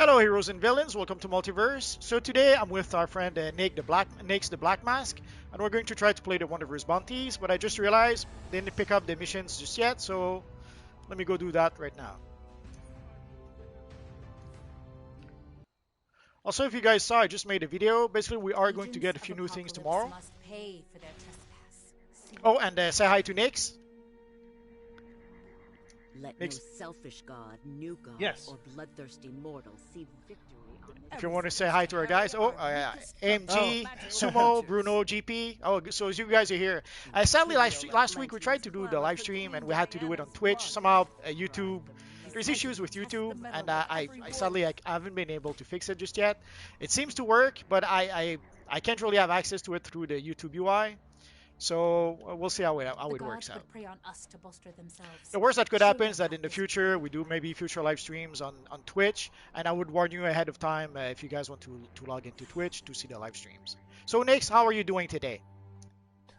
Hello, heroes and villains. Welcome to Multiverse. So today I'm with our friend Nick's the Black Mask, and we're going to try to play the Wonderverse Bounties. But I just realized they didn't pick up the missions just yet, so let me go do that right now. Also, if you guys saw, I just made a video. Basically, we are going to get a few new things tomorrow. Oh, and say hi to Nick's. Let no selfish god, new god, or bloodthirsty mortal see victory on if you want to say hi to our guys, AMG, Sumo, Bruno, GP. Oh, so as you guys are here. Sadly, last week we tried to do the live stream and we had to do it on Twitch. Somehow, YouTube, there's issues with YouTube, and I sadly I haven't been able to fix it just yet. It seems to work, but I can't really have access to it through the YouTube UI. So we'll see how it works out. The worst that could happen is that in the future we do maybe future live streams on Twitch, and I would warn you ahead of time if you guys want to log into Twitch to see the live streams. So Nix, how are you doing today?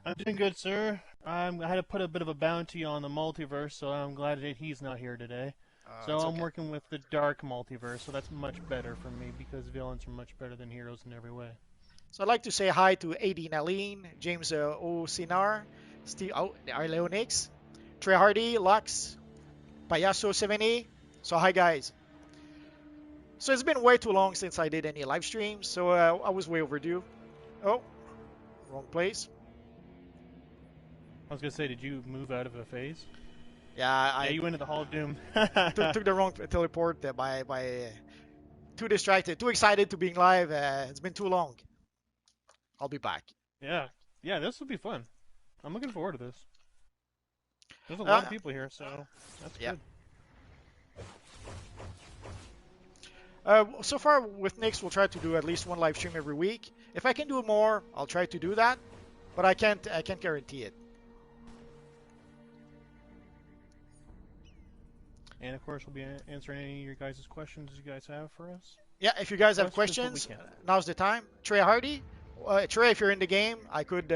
I'm doing good, sir. I had to put a bit of a bounty on the multiverse, so I'm glad that he's not here today. So I'm working with the dark multiverse, so that's much better for me because villains are much better than heroes in every way. So I'd like to say hi to AD Naleen, James Osinar, Steve Arleonix, Trey Hardy, Lux, Payaso 70. So hi guys. So it's been way too long since I did any live streams, so I was way overdue. Oh, wrong place. I was gonna say, did you move out of a phase? Yeah, you went to the Hall of Doom. took the wrong teleport by too distracted, too excited to being live. It's been too long. I'll be back. Yeah, this will be fun. I'm looking forward to this. There's a lot of people here, so that's good. So far with Nix, we'll try to do at least one live stream every week. If I can do more, I'll try to do that, but I can't guarantee it. And of course, we'll be answering any of your guys' questions you guys have for us. Yeah, if you guys have questions, now's the time. Trey Hardy. Trey, if you're in the game, I could...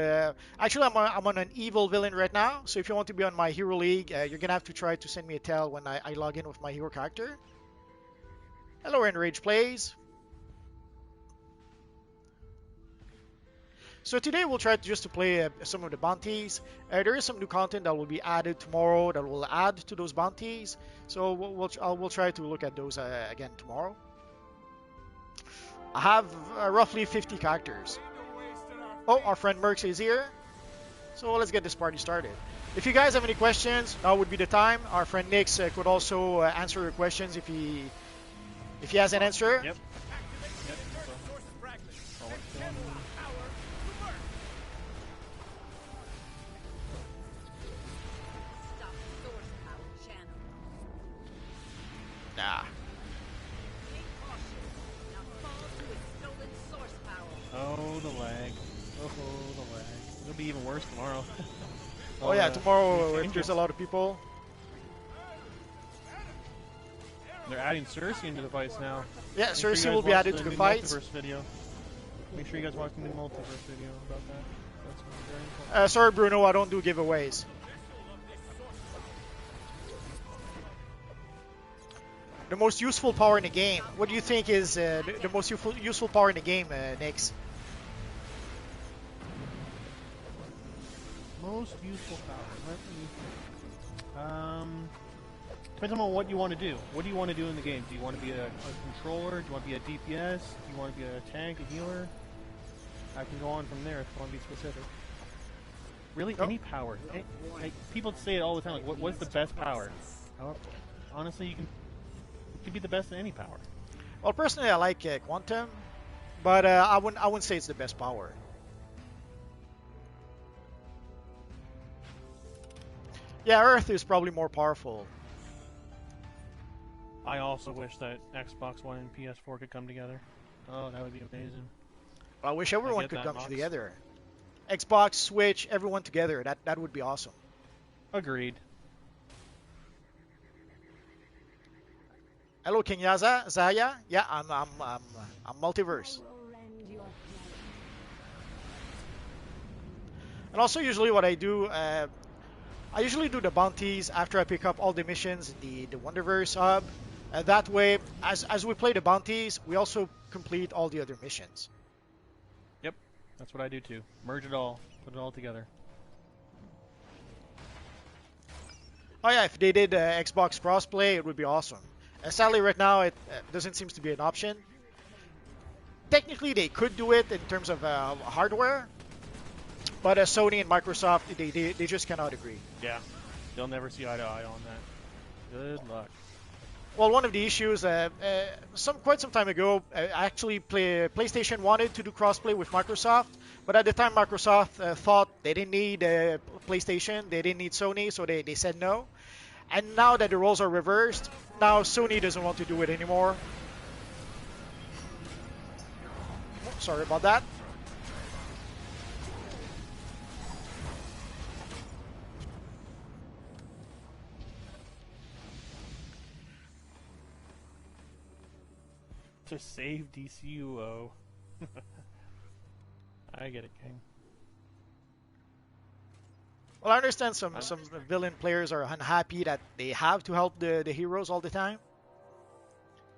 actually, I'm on an evil villain right now, so if you want to be on my hero league, you're going to have to try to send me a tell when I log in with my hero character. Hello, Enrage Plays. So today we'll try to play some of the bounties. There is some new content that will be added tomorrow that will add to those bounties. So we'll try to look at those again tomorrow. I have roughly 50 characters. Oh, our friend Merx is here. So let's get this party started. If you guys have any questions, now would be the time. Our friend Nix could also answer your questions if he has an answer. Yep. Nah. Oh, the lag. Oh, the lag. It'll be even worse tomorrow. Oh yeah, tomorrow if there's a lot of people. They're adding Cersei into the fights now. Yeah, Cersei will be added to the fights. Video. Make sure you guys watch the Multiverse video about that. That's very important. Sorry, Bruno, I don't do giveaways. The most useful power in the game. What do you think is the most useful power in the game, Nix? Most useful power. Depends on what you want to do. What do you want to do in the game? Do you want to be a controller? Do you want to be a DPS? Do you want to be a tank, a healer? I can go on from there if you want to be specific. Really, any power. Like, people say it all the time. Like, what's the best power? Honestly, you can be the best in any power. Well, personally, I like Quantum, but I wouldn't say it's the best power. Yeah, Earth is probably more powerful. I also wish that Xbox One and PS4 could come together. Oh, that would be amazing. I wish everyone could come together. Xbox, Switch, everyone together. That would be awesome. Agreed. Hello, King Yaza, Zaya. Yeah, I'm Multiverse. And also, usually what I do, I usually do the bounties after I pick up all the missions in the Wonderverse hub. That way, as we play the bounties, we also complete all the other missions. Yep, that's what I do too. Merge it all, put it all together. Oh yeah, if they did Xbox crossplay, it would be awesome. Sadly, right now it doesn't seem to be an option. Technically, they could do it in terms of hardware, but Sony and Microsoft, they just cannot agree. Yeah, they'll never see eye to eye on that. Good luck. Well, one of the issues, quite some time ago, actually PlayStation wanted to do crossplay with Microsoft, but at the time Microsoft thought they didn't need PlayStation, they didn't need Sony, so they said no. And now that the roles are reversed, now Sony doesn't want to do it anymore. Oh, sorry about that. To save DCUO. I get it, King. Well, I understand some villain players are unhappy that they have to help the heroes all the time.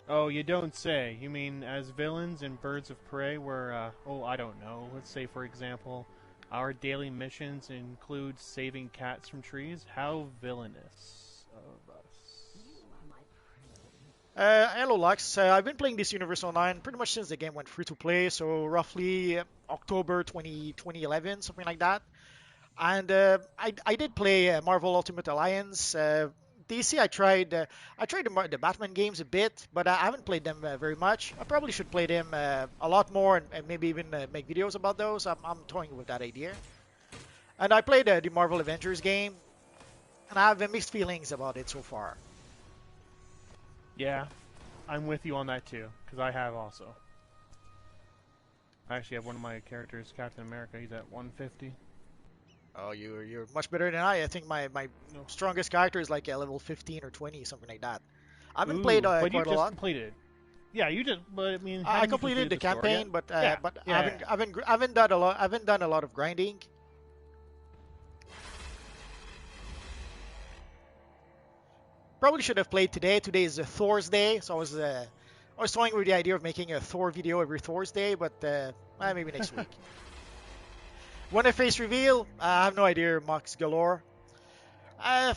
Oh, you don't say. You mean as villains in Birds of Prey where, oh, I don't know. Let's say, for example, our daily missions include saving cats from trees? How villainous of us. Hello, Lux. I've been playing this Universe Online pretty much since the game went free to play, so roughly October 2011, something like that. And I did play Marvel Ultimate Alliance. DC, I tried the Batman games a bit, but I haven't played them very much. I probably should play them a lot more and maybe even make videos about those. I'm toying with that idea. And I played the Marvel Avengers game, and I have mixed feelings about it so far. Yeah, I'm with you on that too, because I have also. I actually have one of my characters, Captain America. He's at 150. Oh, you're much better than I. I think my strongest character is like level 15 or 20, something like that. I haven't played but quite you a just lot. completed. Yeah, you just. But I mean, I completed the campaign, but I haven't done a lot. I haven't done a lot of grinding. Probably should have played today. Today is Thor's Day, so I was toying with the idea of making a Thor video every Thursday, but maybe next week. When a face reveal, I have no idea. Mox galore. I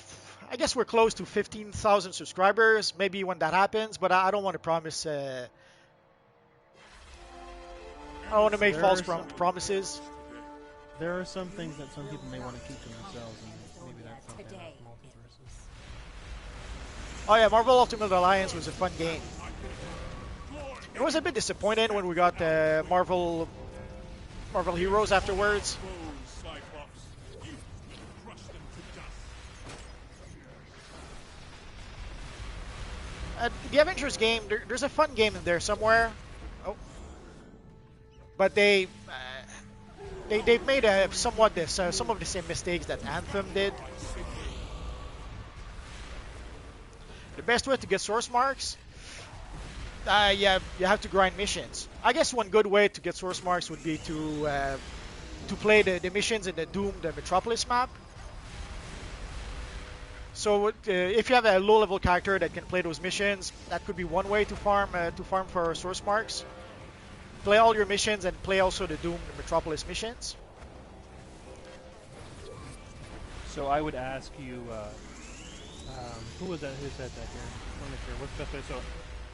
guess we're close to 15,000 subscribers. Maybe when that happens, but I don't want to promise. I don't want to make false promises. There are some things that some people may want to keep to themselves, and maybe that's something that Multiverse. Oh yeah, Marvel Ultimate Alliance was a fun game. It was a bit disappointing when we got Marvel Heroes afterwards. The Avengers game, there's a fun game in there somewhere. Oh, but they've made somewhat some of the same mistakes that Anthem did. The best way to get source marks, yeah, you have to grind missions. I guess one good way to get source marks would be to play the missions in the the Metropolis map. So if you have a low-level character that can play those missions, that could be one way to farm for source marks. Play all your missions and play also the the Metropolis missions. So I would ask you, who was that? Who said that here? I want to make sure. What's the best way? So,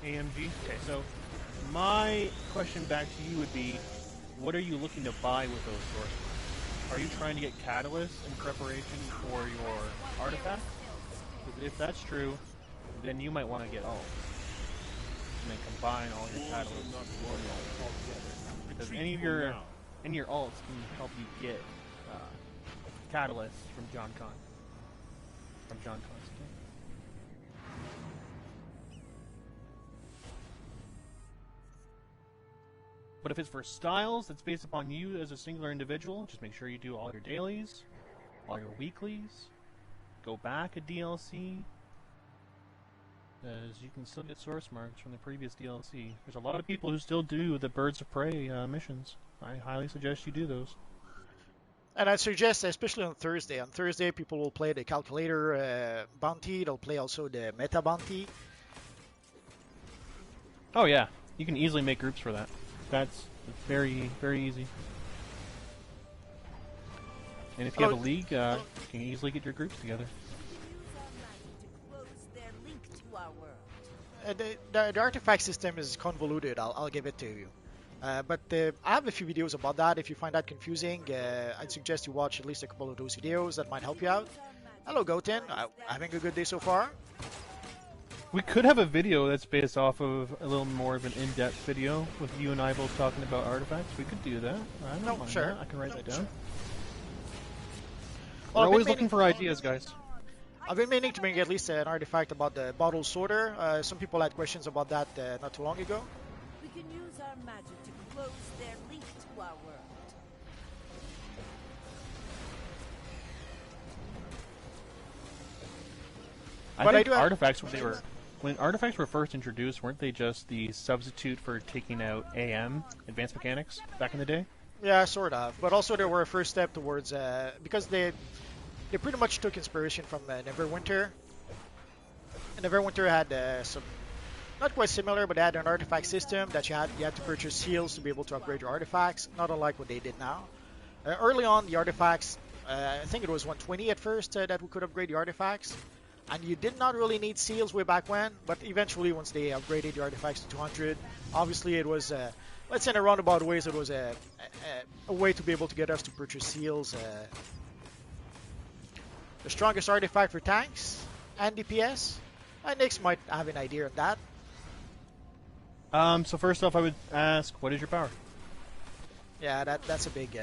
AMG. Okay. So, my question back to you would be, what are you looking to buy with those source marks? Are you trying to get catalysts in preparation for your artifact? If that's true, then you might want to get alts. And then combine all your catalysts all together. Because any of your alts can help you get catalysts from John Con. From John Constantine. But if it's for styles that's based upon you as a singular individual, just make sure you do all your dailies, all your weeklies, go back a DLC, because you can still get source marks from the previous DLC. There's a lot of people who still do the Birds of Prey missions. I highly suggest you do those. And I suggest, especially on Thursday. On Thursday, people will play the calculator bounty. They'll play also the meta bounty. Oh yeah, you can easily make groups for that. That's very, very easy. And if you have a league, you can easily get your groups together. The artifact system is convoluted, I'll give it to you. But I have a few videos about that. If you find that confusing, I'd suggest you watch at least a couple of those videos that might help you out. Hello, Goten. Having a good day so far? We could have a video that's based off of a little more of an in-depth video with you and I both talking about artifacts. We could do that. I don't mind sure. that. I can write that down. Sure. We're always looking for ideas, guys. I've been meaning to bring at least an artifact about the bottle sorter. Some people had questions about that not too long ago. We can use our magic to close their link to our world. I think artifacts when artifacts were first introduced, weren't they just the substitute for taking out AM, advanced mechanics, back in the day? Yeah, sort of. But also they were a first step towards because they pretty much took inspiration from Neverwinter. And Neverwinter had some not quite similar, but they had an artifact system that you had to purchase seals to be able to upgrade your artifacts. Not unlike what they did now. Early on, the artifacts, I think it was 120 at first that we could upgrade the artifacts. And you did not really need seals way back when, but eventually once they upgraded the artifacts to 200, obviously it was, let's say in a roundabout ways, it was a way to be able to get us to purchase seals. The strongest artifact for tanks and DPS. Nix might have an idea on that. So first off, I would ask, what is your power? Yeah, that's a big...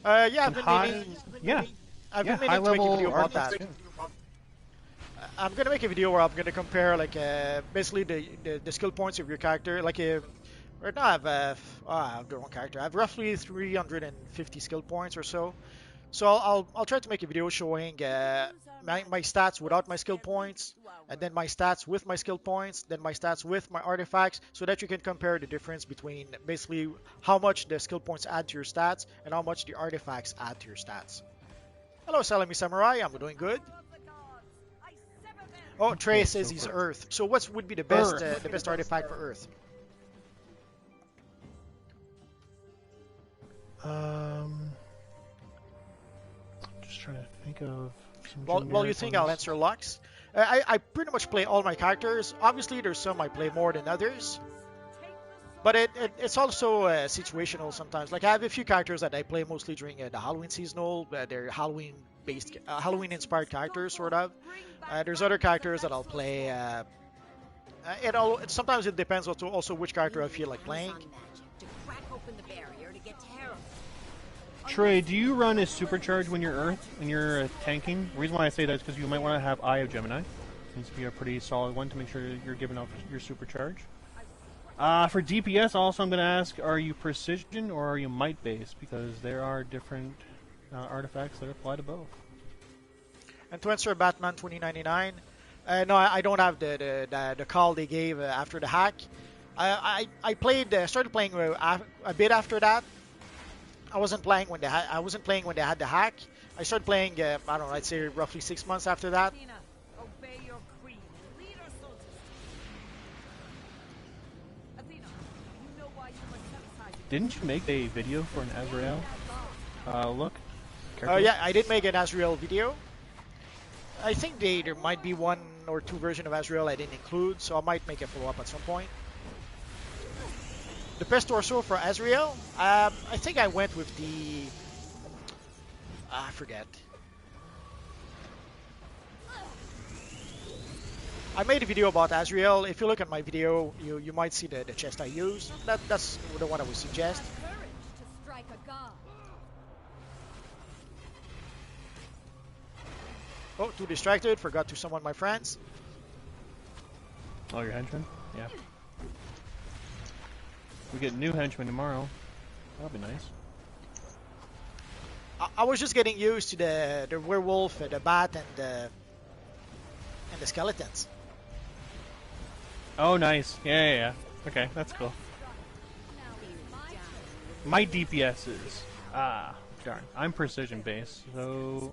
yeah, I've been meaning to make a video about that. I'm gonna make a video where I'm gonna compare like basically the skill points of your character. Like right now I have the wrong character. I have roughly 350 skill points or so. So I'll try to make a video showing my stats without my skill points, and then my stats with my skill points, then my stats with my artifacts, so that you can compare the difference between basically how much the skill points add to your stats and how much the artifacts add to your stats. Hello, Salami Samurai. I'm doing good. Oh, Trey says he's Earth. So what would be the best artifact for Earth? Just trying to think of some Well, you think I'll answer Lux? I pretty much play all my characters. Obviously, there's some I play more than others. But it's also situational sometimes. Like I have a few characters that I play mostly during the Halloween seasonal. They're Halloween-based, Halloween-inspired characters, sort of. There's other characters that I'll play. Sometimes it depends also which character I feel like playing. Trey, do you run a supercharge when you're Earth, when you're tanking? The reason why I say that is because you might want to have Eye of Gemini. Seems to be a pretty solid one to make sure you're giving off your supercharge. For DPS, also I'm going to ask, are you precision or are you might based? Because there are different artifacts that apply to both. And to answer Batman 2099, no, I don't have the call they gave after the hack. I started playing a bit after that. I wasn't playing when they had the hack. I started playing, I don't know, I'd say roughly 6 months after that. Didn't you make a video for an Azrael? Look. Yeah, I did make an Azrael video. I think there might be 1 or 2 versions of Azrael I didn't include, so I might make a follow-up at some point. The best torso for Azrael, I think I went with the... I forget. I made a video about Azrael. If you look at my video, you might see the chest I used. That's the one I would suggest. Oh, too distracted. Forgot to summon my friends. Oh, your henchmen? Yeah. We get new henchmen tomorrow. That'll be nice. I was just getting used to the werewolf, the bat, and the skeletons. Oh, nice. Yeah. Okay, that's cool. My DPS is... darn. I'm precision based, so...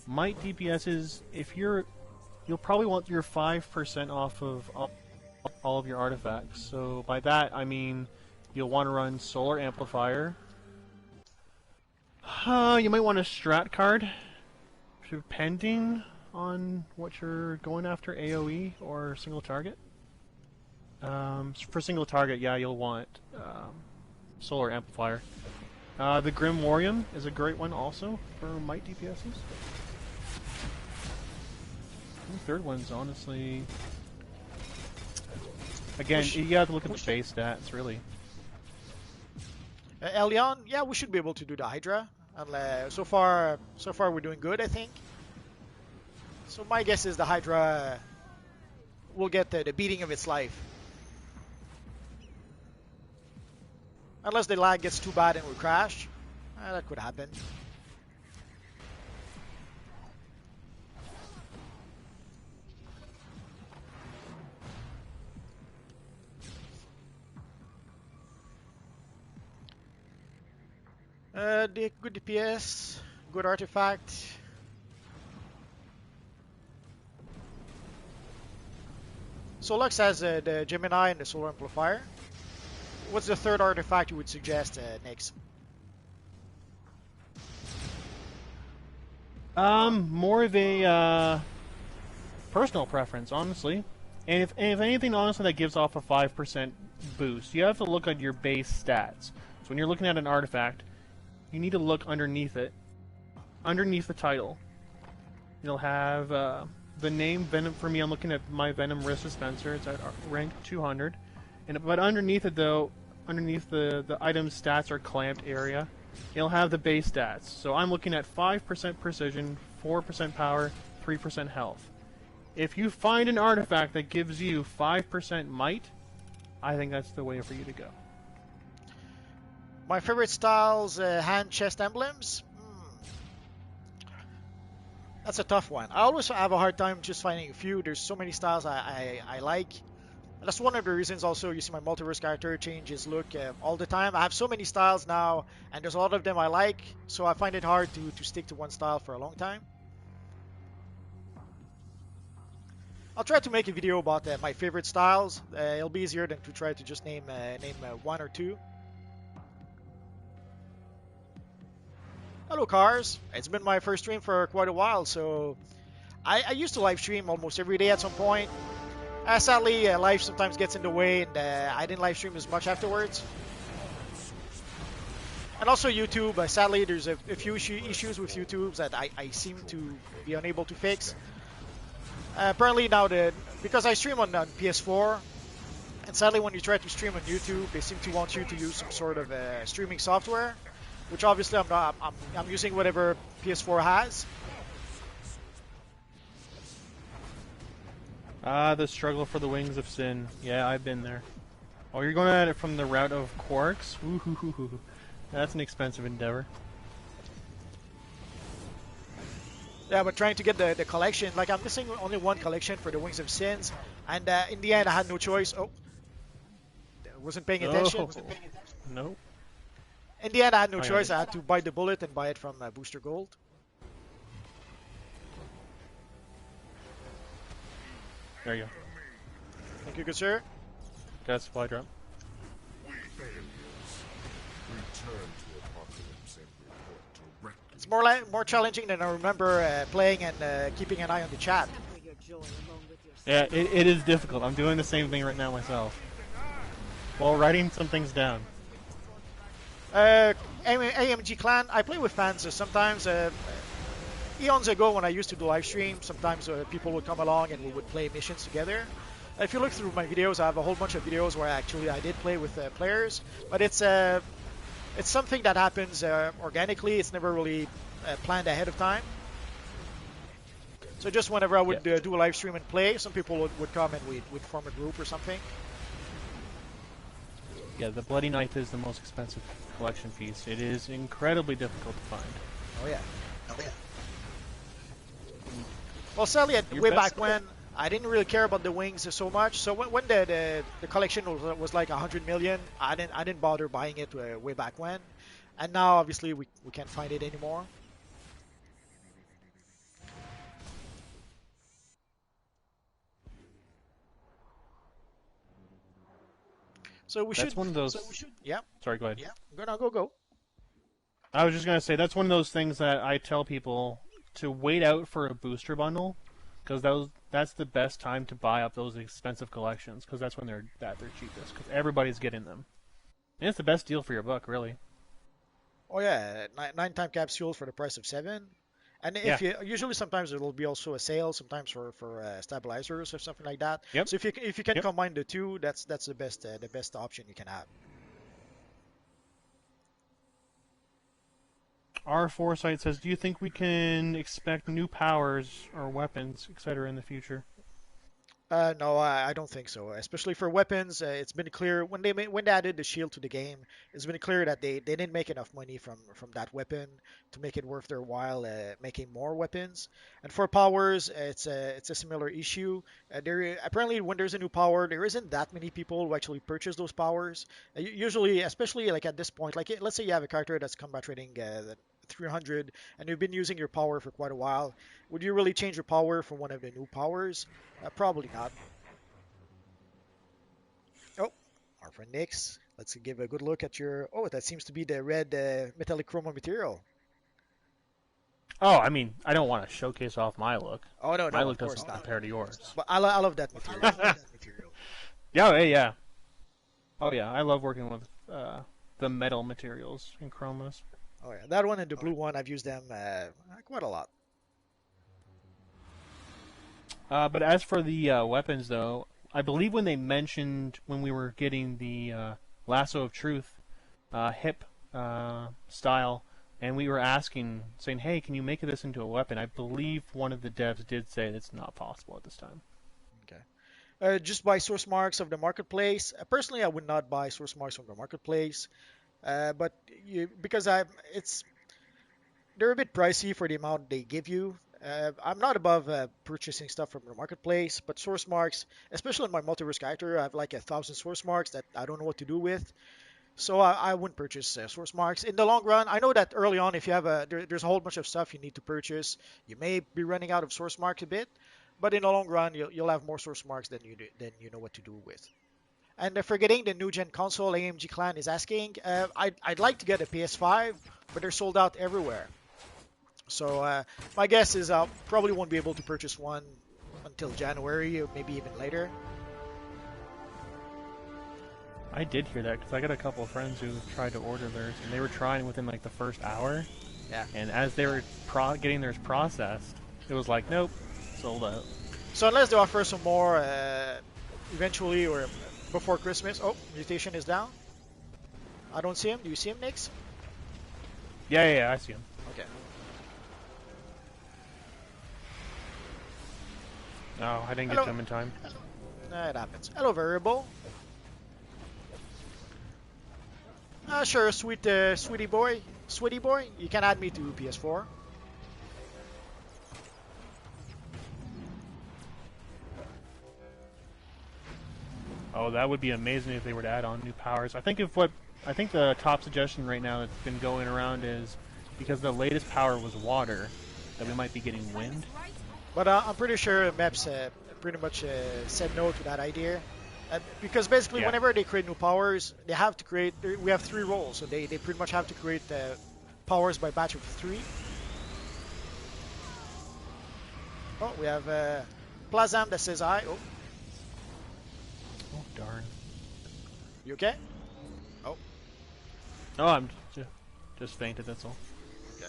Might DPSs, if you'll probably want your 5% off of all of your artifacts. So by that I mean you'll want to run Solar Amplifier. You might want a strat card, depending on what you're going after, AoE or single target. For single target, yeah, you'll want Solar Amplifier. The Grim Warrior is a great one also for might DPSs. The third one's honestly... Again, you have to look at the base stats, really. Elion, yeah, we should be able to do the Hydra. And, so far we're doing good, I think. So my guess is the Hydra will get the beating of its life. Unless the lag gets too bad and we crash. That could happen. Good DPS, good artifact. Solux has the Gemini and the Solar Amplifier. What's the third artifact you would suggest, Nix? More of a personal preference, honestly. And if anything, honestly, that gives off a 5% boost. You have to look at your base stats. So when you're looking at an artifact, you need to look underneath it. Underneath the title. You'll have the name Venom. For me, I'm looking at my Venom Wrist Dispenser. It's at rank 200. But underneath it, though, underneath the item's stats or clamped area, it'll have the base stats. So I'm looking at 5% precision, 4% power, 3% health. If you find an artifact that gives you 5% might, I think that's the way for you to go. My favorite styles, hand chest emblems. That's a tough one. I always have a hard time just finding a few. There's so many styles I like. And that's one of the reasons also you see my Multiverse character change his look all the time. I have so many styles now, and there's a lot of them I like, so I find it hard to stick to one style for a long time. I'll try to make a video about my favorite styles. It'll be easier than to try to just name one or two. Hello Cars, it's been my first stream for quite a while, so I used to live stream almost every day at some point. Sadly, life sometimes gets in the way, and I didn't live stream as much afterwards. And also YouTube, sadly there's a few issues with YouTube that I seem to be unable to fix. Apparently now, because I stream on PS4, and sadly when you try to stream on YouTube, they seem to want you to use some sort of streaming software. Which obviously I'm not. I'm using whatever PS4 has. The struggle for the wings of sin. Yeah, I've been there. Oh, you're going at it from the route of quarks? Ooh, that's an expensive endeavor. Yeah, but trying to get the collection, like I'm missing only one collection for the Wings of Sins, and in the end I had no choice. Oh, wasn't paying attention. Nope. In the end, I had no choice. I had to bite the bullet and buy it from Booster Gold. There you go. Thank you, good sir. Got a supply drop. It's more challenging than I remember playing and keeping an eye on the chat. Yeah, it is difficult. I'm doing the same thing right now myself. While writing some things down. AMG Clan, I play with fans sometimes. Eons ago when I used to do live stream, sometimes people would come along and we would play missions together. If you look through my videos, I have a whole bunch of videos where I did play with players, but it's something that happens organically. It's never really planned ahead of time. So just whenever I would do a live stream and play, some people would come and we'd form a group or something. Yeah, the Bloody Knife is the most expensive collection piece. It is incredibly difficult to find. Oh yeah. Well, sadly, way back when, I didn't really care about the wings so much. So when the collection was like 100 million, I didn't bother buying it way back when. And now, obviously, we can't find it anymore. So we That's should. one of those. So we should. Yeah. Sorry, go ahead. Yeah. Go. I was just gonna say that's one of those things that I tell people to wait out for a booster bundle, because that's the best time to buy up those expensive collections, because that's when they're cheapest, because everybody's getting them. And it's the best deal for your buck, really. Oh yeah, nine time capsule for the price of 7. And if you usually sometimes there will be also a sale sometimes for stabilizers or something like that. Yep. So if you can combine the two, that's the best option you can have. Our Foresight says, do you think we can expect new powers or weapons, etc., in the future? No, I don't think so. Especially for weapons, it's been clear when they added the shield to the game, it's been clear that they didn't make enough money from that weapon to make it worth their while making more weapons. And for powers, it's a similar issue. There apparently when there's a new power, there isn't that many people who actually purchase those powers. Usually, especially like at this point, like let's say you have a character that's combat rating 300 and you've been using your power for quite a while. Would you really change your power for one of the new powers? Probably not. Oh, our friend Nix. Let's give a good look at your. Oh, that seems to be the red metallic chroma material. Oh, I mean, I don't want to showcase off my look. Oh no, my no, look of course doesn't not. compare to yours. But I love that material. Yeah. Oh yeah, I love working with the metal materials in chromas. Oh yeah, that one and the blue one, I've used them quite a lot. But as for the weapons, though, I believe when they mentioned when we were getting the Lasso of Truth hip style, and we were saying, hey, can you make this into a weapon? I believe one of the devs did say it's not possible at this time. Okay. Just buy source marks of the marketplace. Personally, I would not buy source marks from the marketplace, but because they're a bit pricey for the amount they give you. I'm not above purchasing stuff from the marketplace, but source marks, especially in my multiverse character, I have like 1,000 source marks that I don't know what to do with. So I wouldn't purchase source marks. In the long run, I know that early on, if you have there's a whole bunch of stuff you need to purchase, you may be running out of source marks a bit, but in the long run, you'll have more source marks than you know what to do with. And for getting the new gen console, AMG Clan is asking, I'd like to get a PS5, but they're sold out everywhere. So my guess is I probably won't be able to purchase one until January or maybe even later. I did hear that because I got a couple of friends who tried to order theirs, and they were trying within like the first hour. Yeah. And as they were getting theirs processed, it was like, nope, sold out. So unless they offer some more eventually or before Christmas. Oh, mutation is down. I don't see him. Do you see him, Nix? Yeah, I see him. Okay. No, I didn't get to him in time. It happens. Hello, variable. Sure, sweetie boy. You can add me to PS4. Oh, that would be amazing if they were to add on new powers. I think the top suggestion right now that's been going around is because the latest power was water, that we might be getting wind. But I'm pretty sure Maps pretty much said no to that idea. Because basically, whenever they create new powers, they have to create. We have 3 roles, so they pretty much have to create powers by batch of 3. Oh, we have Plazam that says I. Oh, darn. You okay? Oh. Oh, I'm just fainted. That's all. Okay.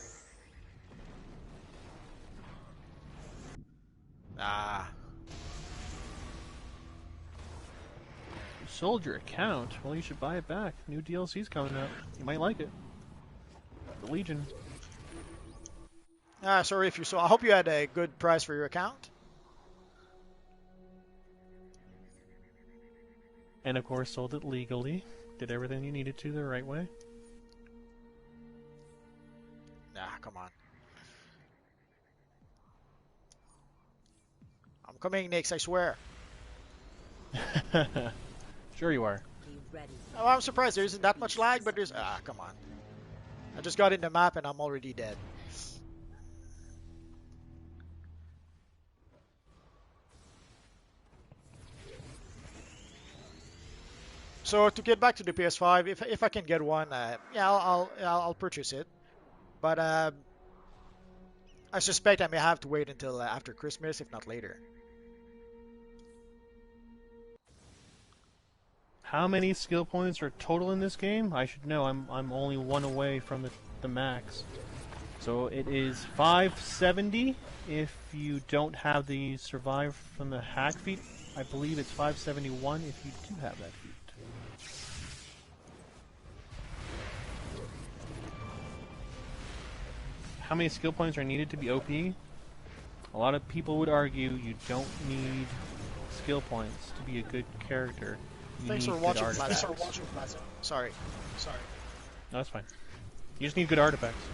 Ah. You sold your account. Well, you should buy it back. New DLC's coming up. You might like it. The Legion. Sorry if you saw. I hope you had a good price for your account. And of course, sold it legally. Did everything you needed to the right way. Come on. I'm coming, Nix, I swear. Sure you are. Oh, I'm surprised there isn't that much lag, but there's... come on. I just got in the map and I'm already dead. So to get back to the PS5, if I can get one, yeah, I'll purchase it. But I suspect I may have to wait until after Christmas, if not later. How many skill points are total in this game? I should know. I'm only one away from the max. So it is 570 if you don't have the survive from the hack feat. I believe it's 571 if you do have that feat. How many skill points are needed to be OP? A lot of people would argue you don't need skill points to be a good character. Thanks for watching, Plaza. Sorry. No, that's fine. You just need good artifacts.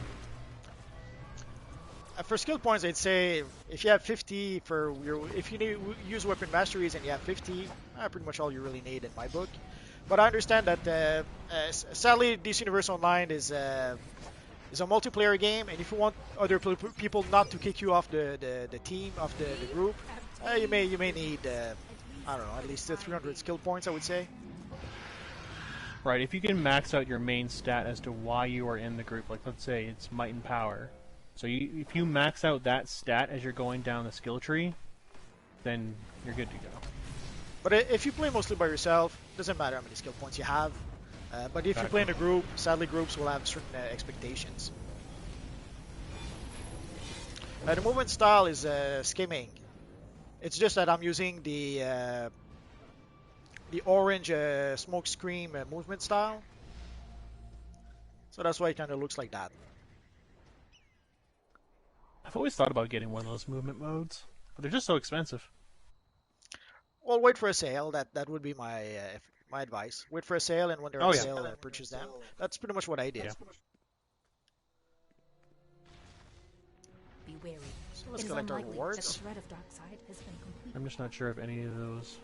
For skill points, I'd say if you have 50 for if you use weapon masteries and you have 50, pretty much all you really need in my book. But I understand that sadly, DC Universe Online is a multiplayer game, and if you want other people not to kick you off the team, of the group, you may need I don't know, at least 300 skill points, I would say. Right, if you can max out your main stat as to why you are in the group, like let's say it's might and power. So if you max out that stat as you're going down the skill tree, then you're good to go. But if you play mostly by yourself, doesn't matter how many skill points you have. But if you play in a group, sadly groups will have certain expectations. The movement style is skimming. It's just that I'm using the orange smoke screen movement style. So that's why it kind of looks like that. I've always thought about getting one of those movement modes, but they're just so expensive. Well, wait for a sale. That would be my advice. Wait for a sale, and when they're on sale, purchase them. That's pretty much what I did. Yeah. Be wary. So let's collect our rewards. I'm just not sure if any of those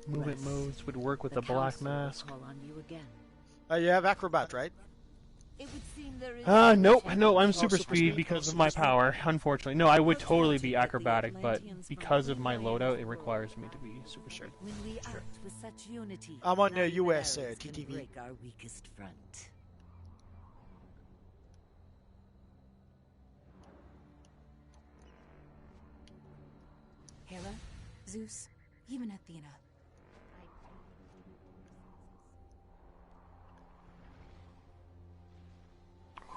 movement modes would work with the black mask. You have acrobat, right? Nope, no, I'm super speed because of my power, unfortunately. No, I would totally be acrobatic, but because of my loadout, it requires me to be super speed. Sure. I'm on US TTV. Hera, Zeus, even Athena.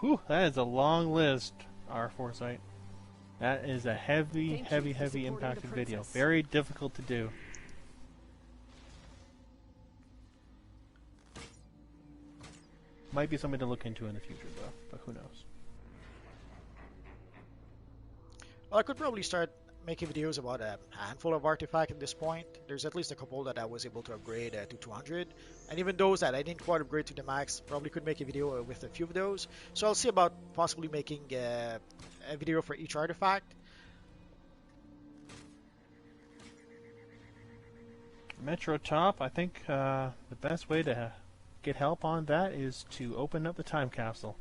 Whew, that is a long list, our Foresight. That is a heavy impacted video. Very difficult to do. Might be something to look into in the future, though, but who knows. Well, I could probably start making videos about a handful of artifacts at this point. There's at least a couple that I was able to upgrade to 200, and even those that I didn't quite upgrade to the max, probably could make a video with a few of those. So I'll see about possibly making a video for each artifact. Metro Top, I think the best way to get help on that is to open up the time capsule.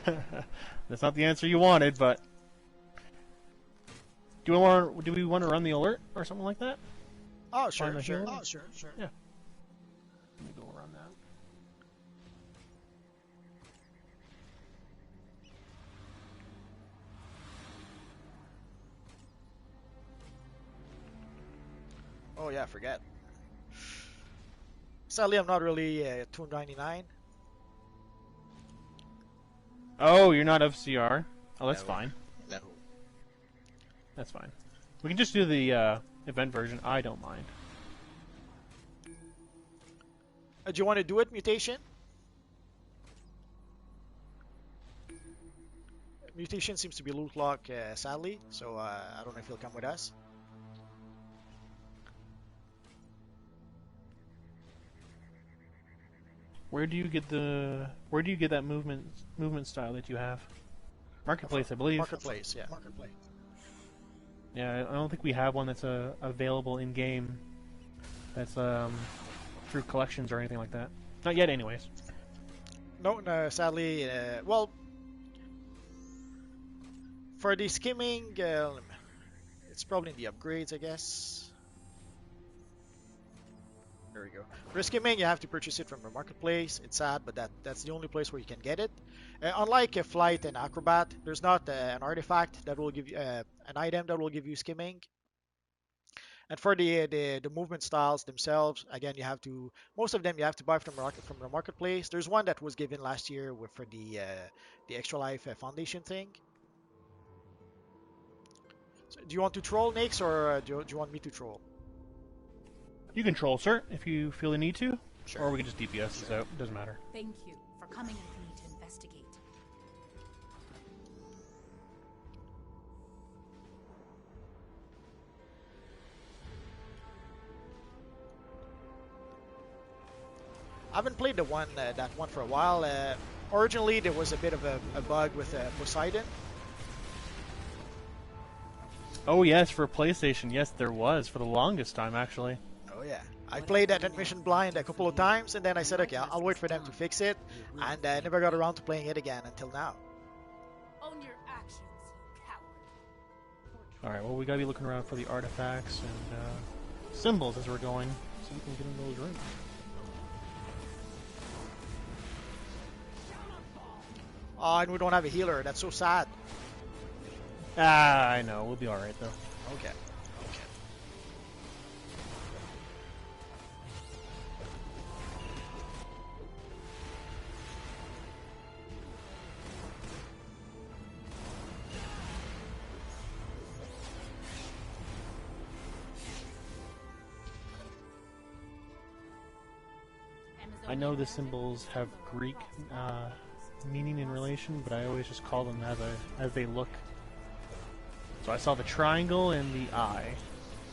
That's not the answer you wanted, but do we want to run the alert or something like that? Oh, sure. Yeah. Let me go around that. Oh yeah, I forget. Sadly, I'm not really 299. Oh, you're not FCR. Oh, that's No. fine. No. That's fine. We can just do the event version. I don't mind. Do you want to do it, Mutation? Mutation seems to be loot lock, sadly, so I don't know if he'll come with us. Where do you get that movement style that you have? Marketplace, I believe. Marketplace, yeah. Marketplace. Yeah, I don't think we have one that's available in game. That's through collections or anything like that. Not yet, anyways. No, sadly, well, for the skimming, it's probably in the upgrades, I guess. There we go. For skimming, you have to purchase it from the marketplace. It's sad, but that's the only place where you can get it. Unlike a flight and acrobat, there's not an artifact that will give you an item that will give you skimming. And for the movement styles themselves, again, you have to most of them you have to buy from the marketplace. There's one that was given last year for the Extra Life Foundation thing. So do you want to troll, Nix, or do you want me to troll? You can troll, sir, if you feel the need to. Sure. Or we can just DPS this out. It doesn't matter. Thank you for coming with me to investigate. I haven't played that one for a while. Originally, there was a bit of a bug with Poseidon. Oh yes, for PlayStation, yes, there was for the longest time actually. Oh yeah, I played that admission blind a couple of times, and then I said, okay, I'll wait for them to fix it, and I never got around to playing it again until now. Own your actions, you coward. All right, well we gotta be looking around for the artifacts and symbols as we're going, so we can get in those rooms. Oh, and we don't have a healer. That's so sad. Ah, I know. We'll be all right though. Okay. Okay. I know the symbols have Greek meaning in relation, but I always just call them as they look. So I saw the triangle and the eye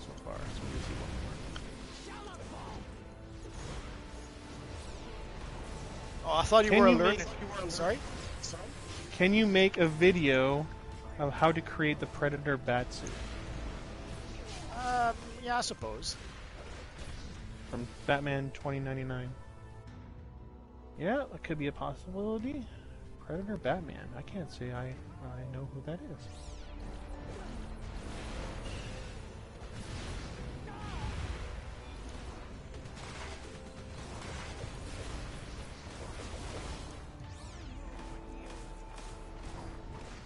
so far. So we'll see one more. Oh, I thought you were alerted. Sorry? Can you make a video of how to create the Predator Batsuit? Yeah, I suppose. From Batman 2099. Yeah, that could be a possibility. Predator Batman. I can't say I know who that is.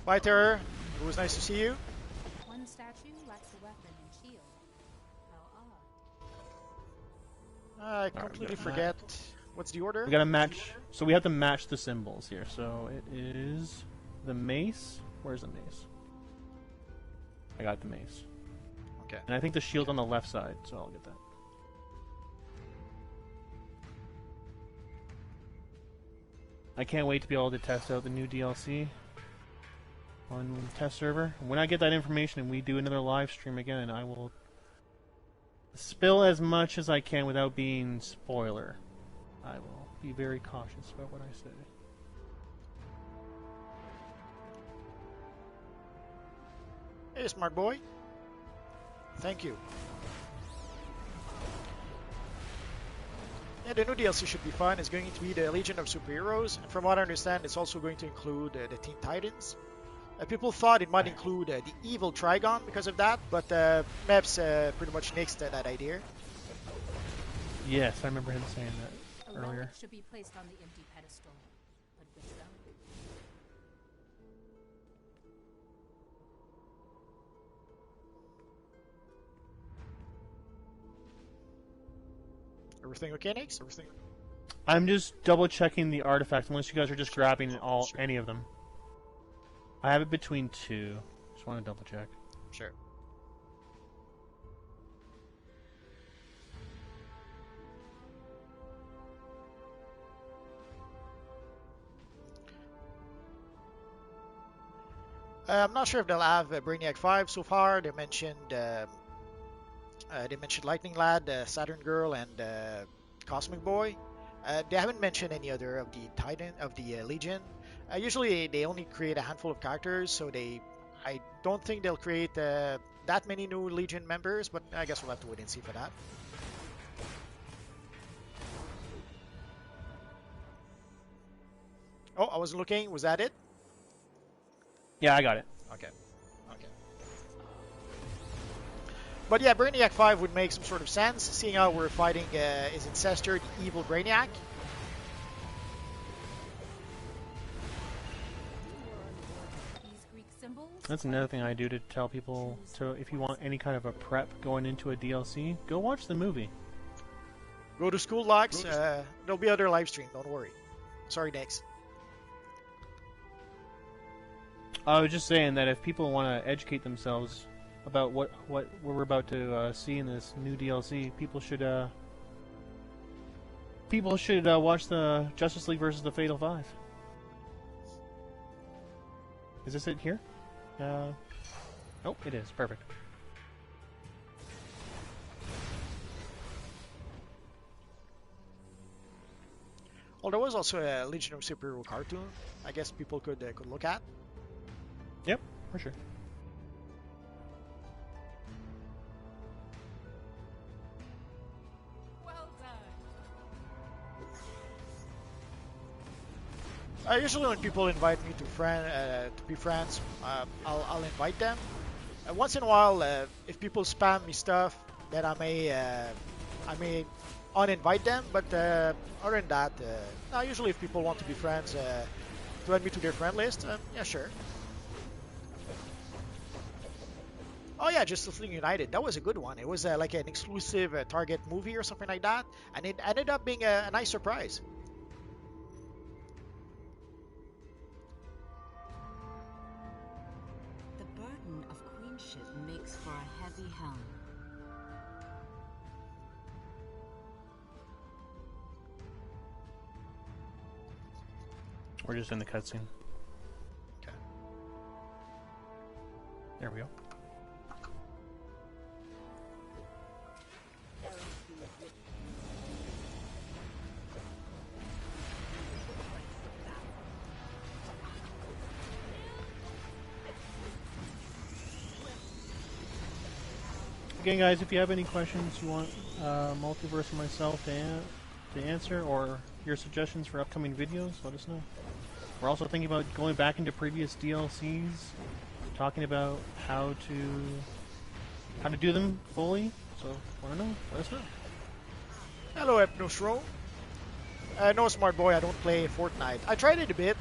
Bye, Terror. It was nice to see you. One statue lacks a weapon and shield. How odd. I completely forget. What's the order? We gotta match. So we have to match the symbols here. So it is the mace. Where's the mace? I got the mace. Okay. And I think the shield on the left side. So I'll get that. I can't wait to be able to test out the new DLC on test server. When I get that information and we do another live stream again, I will spill as much as I can without being spoiler. I will be very cautious about what I say. Hey, smart boy. Thank you. Yeah, the new DLC should be fun. It's going to be the Legion of Superheroes, and from what I understand, it's also going to include the Teen Titans. People thought it might include the evil Trigon because of that, but Meps pretty much nixed that idea. Yes, I remember him saying that earlier. Relic should be placed on the empty pedestal. But which relic? Everything okay, Nix? Everything? I'm just double checking the artifacts, unless you guys are just grabbing any of them. I have it between two. Just want to double check. Sure. I'm not sure if they'll have Brainiac 5 so far. They mentioned Lightning Lad, Saturn Girl, and Cosmic Boy. They haven't mentioned any other of the Legion. Usually they only create a handful of characters, so I don't think they'll create that many new Legion members, but I guess we'll have to wait and see for that. Oh, I was looking. Was that it? Yeah, I got it. Okay. Okay. But yeah, Brainiac 5 would make some sort of sense, seeing how we're fighting his ancestor, the evil Brainiac. That's another thing I do to tell people, to if you want any kind of a prep going into a DLC, go watch the movie. Go to school, Lux. There'll be other live stream, don't worry. Sorry, Nix. I was just saying that if people want to educate themselves about what we're about to see in this new DLC, people should watch the Justice League versus the Fatal Five. Is this it here? Oh, it is. Perfect. Well, there was also a Legion of Superhero cartoon. I guess people could look at. Yep, for sure. Well done. Usually when people invite me to be friends, I'll invite them. Once in a while, if people spam me stuff, then I may uninvite them. But other than that, no, usually if people want to be friends, to add me to their friend list, yeah, sure. Oh yeah, Justice League United. That was a good one. It was like an exclusive Target movie or something like that, and it ended up being a nice surprise. The burden of queenship makes for a heavy helm. We're just in the cutscene. Okay. There we go. Again, guys, if you have any questions you want Multiverse or myself to answer, or your suggestions for upcoming videos, let us know. We're also thinking about going back into previous DLCs, talking about how to do them fully. So, want to know? Let us know. Hello, Hypnosro. No, smart boy. I don't play Fortnite. I tried it a bit.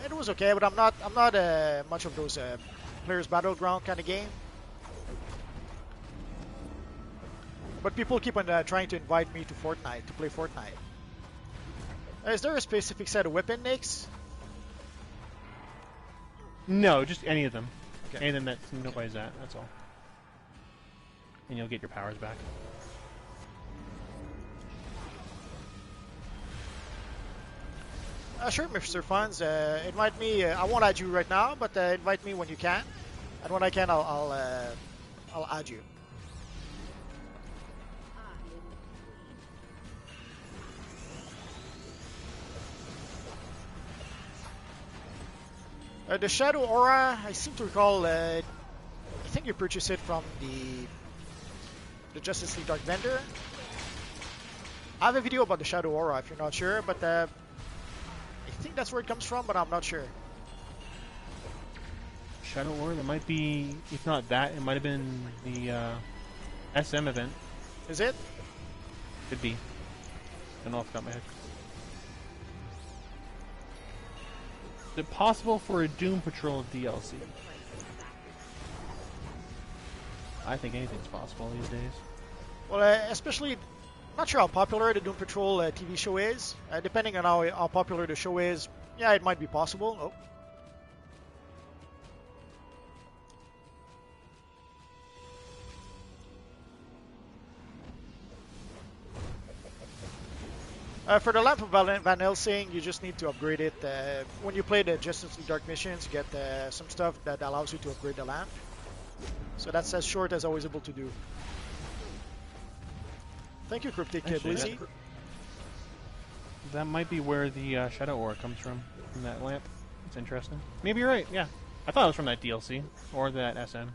It was okay, but I'm not much of those players battleground kind of game. But people keep on trying to invite me to Fortnite, to play Fortnite. Is there a specific set of weapon, Nix? No, just any of them. Okay. Anything that nobody's at, that's all. And you'll get your powers back. Sure, Mr. Funds. Invite me. I won't add you right now, but invite me when you can. And when I can, I'll add you. The Shadow Aura, I seem to recall, I think you purchased it from the Justice League Dark vendor. I have a video about the Shadow Aura if you're not sure, but I think that's where it comes from, but I'm not sure. Shadow Aura, there might be, if not that, it might have been the SM event. Is it? Could be. Don't know off the top of my head. Is it possible for a Doom Patrol DLC? I think anything's possible these days. Well, especially, not sure how popular the Doom Patrol TV show is. Depending on how popular the show is, yeah, it might be possible. Oh. For the Lamp of Van Helsing, you just need to upgrade it. When you play the Justice League Dark missions, you get some stuff that allows you to upgrade the lamp. So that's as short as I was able to do. Thank you, Cryptic Blizzy. That might be where the Shadow Aura comes from that lamp. It's interesting. Maybe you're right, yeah. I thought it was from that DLC, or that SM.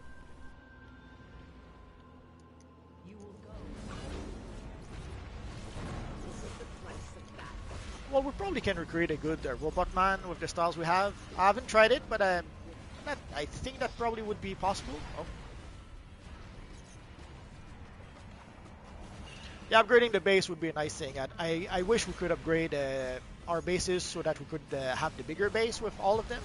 Well, we probably can recreate a good Robot Man with the styles we have. I haven't tried it, but I think that probably would be possible. Oh. Yeah, upgrading the base would be a nice thing. I wish we could upgrade our bases so that we could have the bigger base with all of them.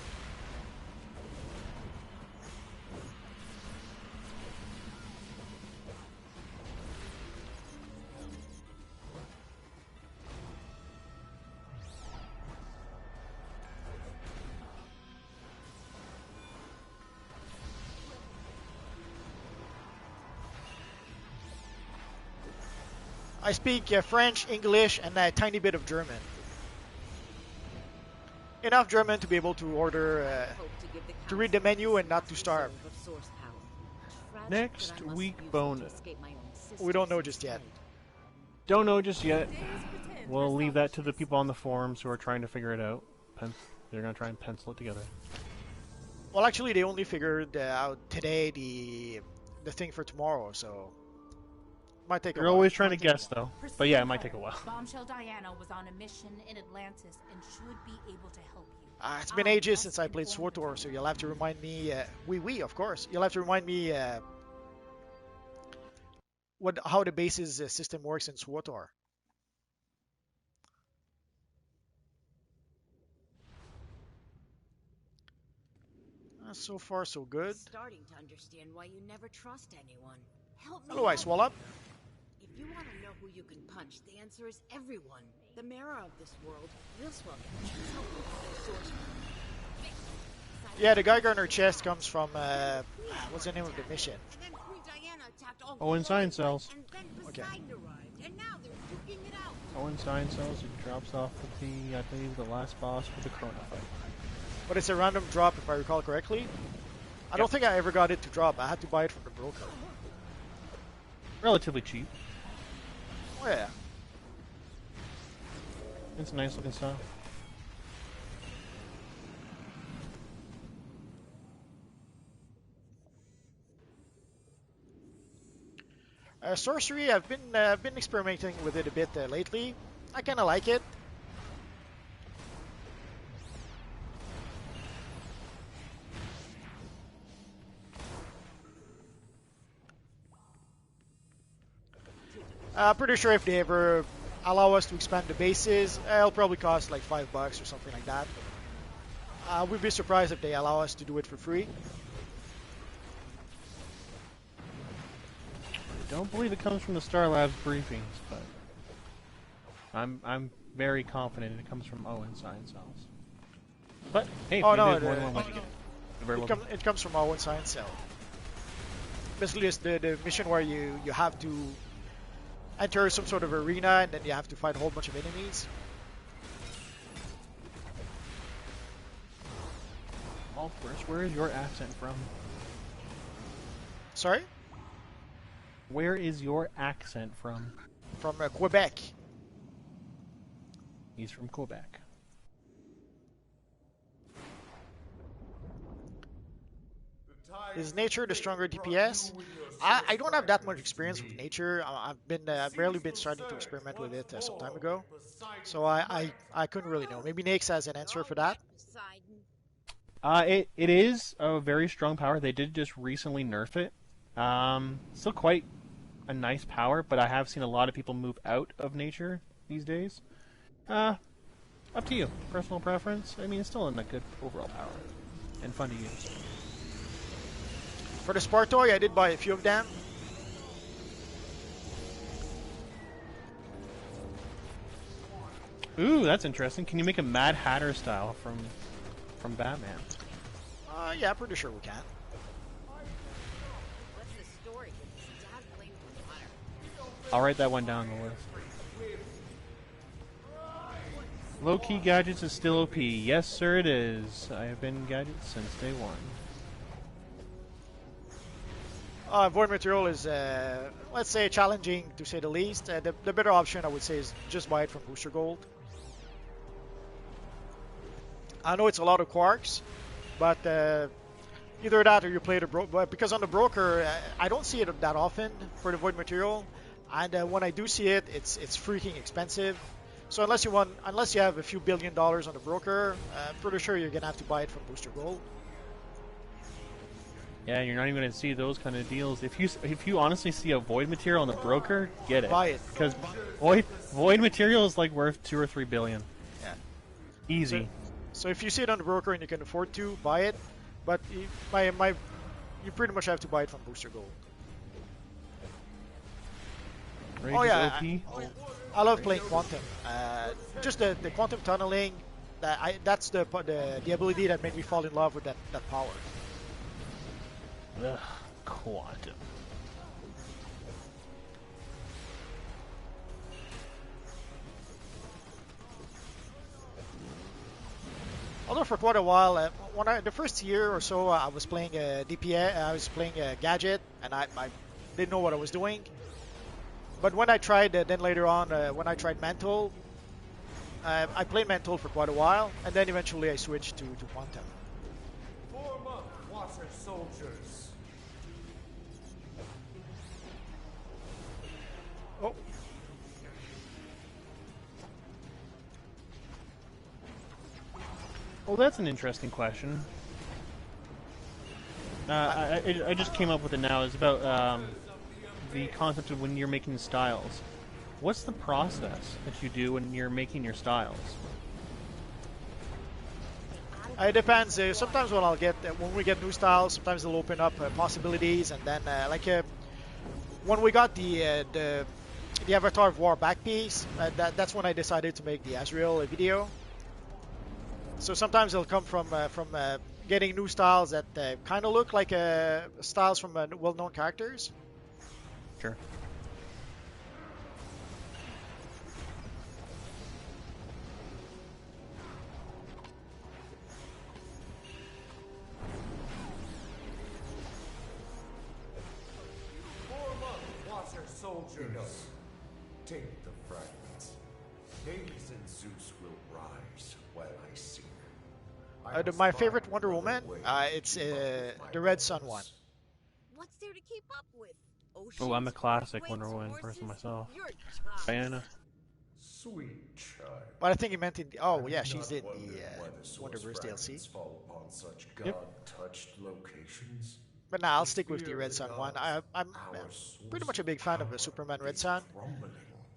I speak French, English, and a tiny bit of German. Enough German to be able to order, to read the menu and not to starve. Next week bonus. We don't know just yet. Don't know just yet. We'll leave that to the people on the forums who are trying to figure it out. They're going to try and pencil it together. Well, actually, they only figured out today the thing for tomorrow, so might take a while. You're always trying to guess, though. But yeah, it might take a while. Bombshell Diana was on a mission in Atlantis and should be able to help you. It's been ages since I played SWTOR, so you'll have to remind me. Of course. You'll have to remind me how the bases system works in SWTOR. So far, so good. Starting to understand why you never trust anyone. Help me. Hello, I swallow up. If you want to know who you can punch, the answer is everyone. The mirror of this world will swell down. Yeah, the Geiger in her chest comes from what's the name of the mission? Owen Science Cells. Okay. Owen Science Cells. It drops off with the, I believe, the last boss for the Chroma fight. But it's a random drop, if I recall correctly. I don't think I ever got it to drop. I had to buy it from the broker. Relatively cheap. Oh yeah. It's a nice looking style. Sorcery, I've been experimenting with it a bit lately. I kind of like it. Pretty sure if they ever allow us to expand the bases, it'll probably cost like $5 or something like that. We'd be surprised if they allow us to do it for free. I don't believe it comes from the Star Labs briefings, but I'm very confident it comes from Owen Science Cells. But hey, if oh you no, did more than one way to get it. It comes from Owen Science Cell. Basically, it's the mission where you have to enter some sort of arena and then you have to fight a whole bunch of enemies. Multiverse, where is your accent from? Sorry? Where is your accent from? From Quebec. He's from Quebec. Is nature the stronger DPS? I don't have that much experience with nature. I've barely been starting to experiment with it some time ago, so I couldn't really know. Maybe Nix has an answer for that. It is a very strong power. They did just recently nerf it. Still quite a nice power, but I have seen a lot of people move out of nature these days. Up to you. Personal preference. I mean, it's still a good overall power and fun to use. For the Spartoy, I did buy a few of them. Ooh, that's interesting. Can you make a Mad Hatter style from Batman? Yeah, pretty sure we can. I'll write that one down on the list. Low-key gadgets is still OP. Yes, sir, it is. I have been gadgets since day one. Void Material is, let's say, challenging to say the least. The better option, I would say, is just buy it from Booster Gold. I know it's a lot of quarks, but either that or you play the broker. Because on the broker, I don't see it that often for the Void Material, and when I do see it, it's freaking expensive. So unless you have a few $1 billion on the broker, I'm pretty sure you're gonna have to buy it from Booster Gold. Yeah, you're not even going to see those kind of deals. If you honestly see a void material on the broker, get it. Buy it. Because void material is like worth 2 or 3 billion. Yeah. Easy. So if you see it on the broker and you can afford to, buy it. But you pretty much have to buy it from Booster Gold. Rage Oh yeah, I love playing OP. Quantum. Just the Quantum tunneling. That's the ability that made me fall in love with that power. Ugh, Quantum. Although for quite a while, the first year or so, I was playing DPS, I was playing Gadget, and I didn't know what I was doing. But when I tried, then later on, when I tried Mantle, I played Mantle for quite a while, and then eventually I switched to Quantum. Form up, water soldiers. Oh. Well, that's an interesting question. I just came up with it now. It's about the concept of when you're making styles. What's the process that you do when you're making your styles? It depends. Sometimes when we get new styles, sometimes they'll open up possibilities, and then when we got the Avatar of War back piece, that's when I decided to make the Azrael video. So sometimes it'll come from getting new styles that kind of look like styles from well-known characters. Sure. Form up, water soldiers. Take the fragments. Hades and Zeus will rise while I sing. My favorite Wonder Woman, it's the Red Sun one. What's there to keep up with? Oh, I'm a classic Wonder Woman person myself. Diana. Sweet child. But I think he meant in the, oh yeah, she's in the Wonderverse DLC. Fall upon such Yep. God-touched locations. But nah, I'll stick with the Red Sun one. I'm pretty much a big fan of the Superman Red Sun.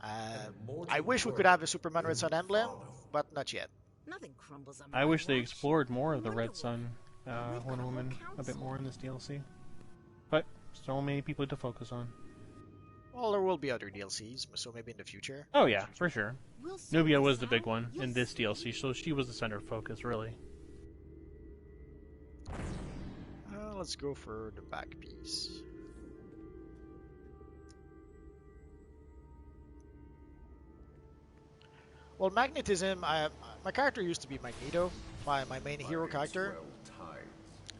I wish we could have a Superman Red Sun emblem, but not yet. Nothing crumbles on I wish they explored more of the Red Sun Wonder Woman a bit more in this DLC. But so many people to focus on. Well, there will be other DLCs, so maybe in the future. Oh yeah, for sure. Nubia was the big one in this DLC, so she was the center of focus, really. Let's go for the back piece. Well, magnetism, my character used to be Magneto, my main hero character.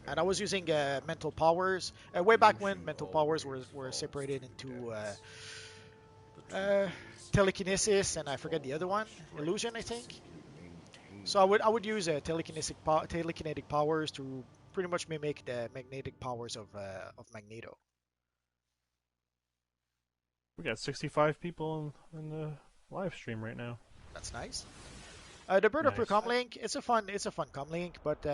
And I was using mental powers. Way back when mental powers were separated into telekinesis, and I forget the other one, illusion, I think. So I would use telekinetic powers to pretty much mimic the magnetic powers of Magneto. We got 65 people in the live stream right now. That's nice. The Bird of Recom link, it's a fun comlink, but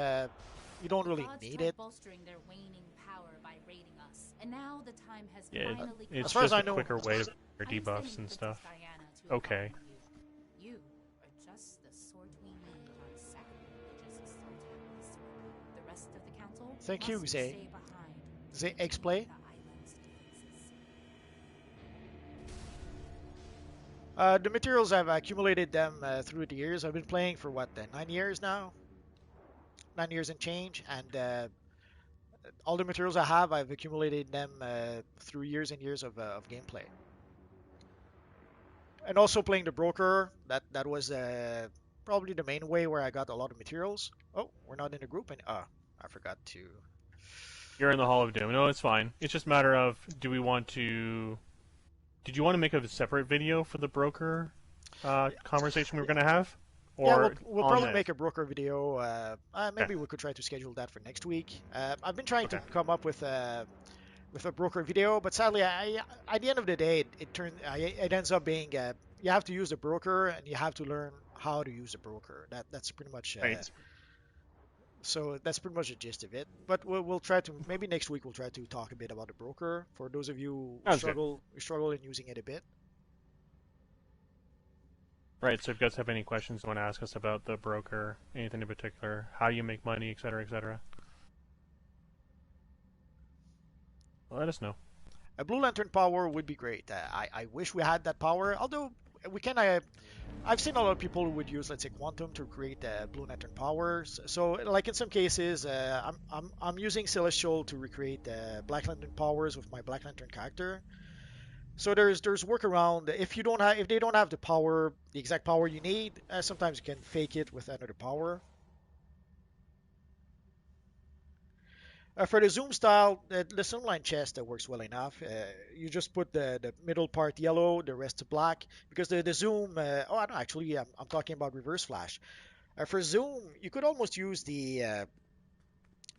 you don't really need it. Bolstering their waning power by raiding us, and now the time has Yeah, finally it's as far as just I a know, quicker way to get debuffs and stuff. Okay. You are just the sort we need on sacrilegious assault. The rest of the council Thank you, must Zay. stay behind. Zay X-Play. The island's defenses. The materials I've accumulated them through the years. I've been playing for what, 9 years now? 9 years and change, and all the materials I have, I've accumulated them through years and years of gameplay. And also playing the broker, that was probably the main way where I got a lot of materials. Oh, we're not in a group, and I forgot to. You're in the Hall of Doom. No, it's fine. It's just a matter of, do we want to... Did you want to make a separate video for the broker conversation we were going to have? Or Yeah, we'll probably this? make a broker video. Maybe we could try to schedule that for next week. I've been trying to come up with a broker video, but sadly, at the end of the day, it ends up being you have to use the broker and you have to learn how to use the broker. That's pretty much Right. So that's pretty much the gist of it. But we'll try to maybe next week we'll try to talk a bit about the broker for those of you who Sounds good. struggle in using it a bit. Right. So if you guys have any questions you want to ask us about the broker, anything in particular, how you make money, etc., let us know. A Blue Lantern power would be great. I wish we had that power. Although we can, I've seen a lot of people who would use, let's say, Quantum to create Blue Lantern powers. So, like in some cases, I'm using Celestial to recreate Black Lantern powers with my Black Lantern character. So there's workaround. If they don't have the exact power you need, sometimes you can fake it with another power. For the zoom style, the zoomline chest works well enough. You just put the middle part yellow, the rest black, because the zoom. Oh, no, actually, I'm talking about reverse flash. For zoom, you could almost use the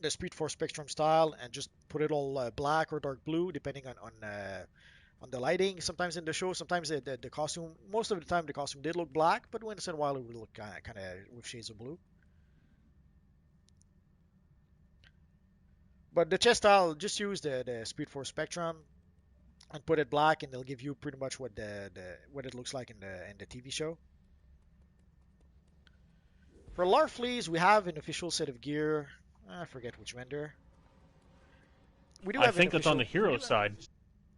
Speed Force Spectrum style and just put it all black or dark blue, depending on the lighting. Sometimes in the show, sometimes the costume. Most of the time, the costume did look black, but once in a while, it would look kind of with shades of blue. But the chest style, just use the Speed Force Spectrum and put it black, and they'll give you pretty much what what it looks like in the TV show. For Larfleeze, we have an official set of gear. I forget which vendor. We do I have think it's on the hero side.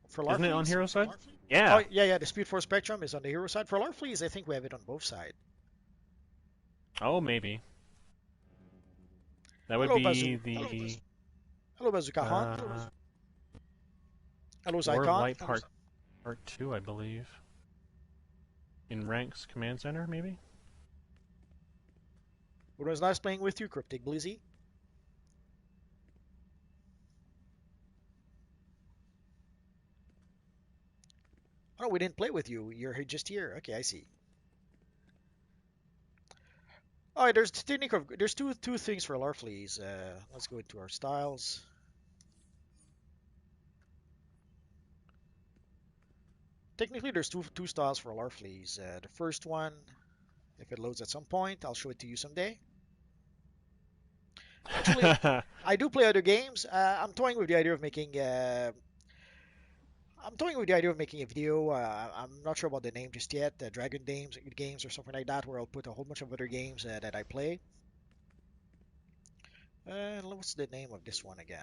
For Larfleeze? Isn't it on hero side? Yeah. Oh, yeah. The Speed Force Spectrum is on the hero side. For Larfleeze, I think we have it on both sides. Oh, maybe. That would be the. Hello, Bazooka Han. Hello, War Zycon. Light Part 2, I believe. In Ranks Command Center, maybe? It was nice playing with you, Cryptic Blizzy. Oh, we didn't play with you. You're just here. Okay, I see. All right, there's two things for Larfleeze. Let's go into our styles. Technically, there's two styles for Larfleeze. The first one, if it loads at some point, I'll show it to you someday. Actually, I do play other games. I'm toying with the idea of making. I'm toying with the idea of making a video. I'm not sure about the name just yet. Dragon games or something like that, where I'll put a whole bunch of other games that I play. What's the name of this one again?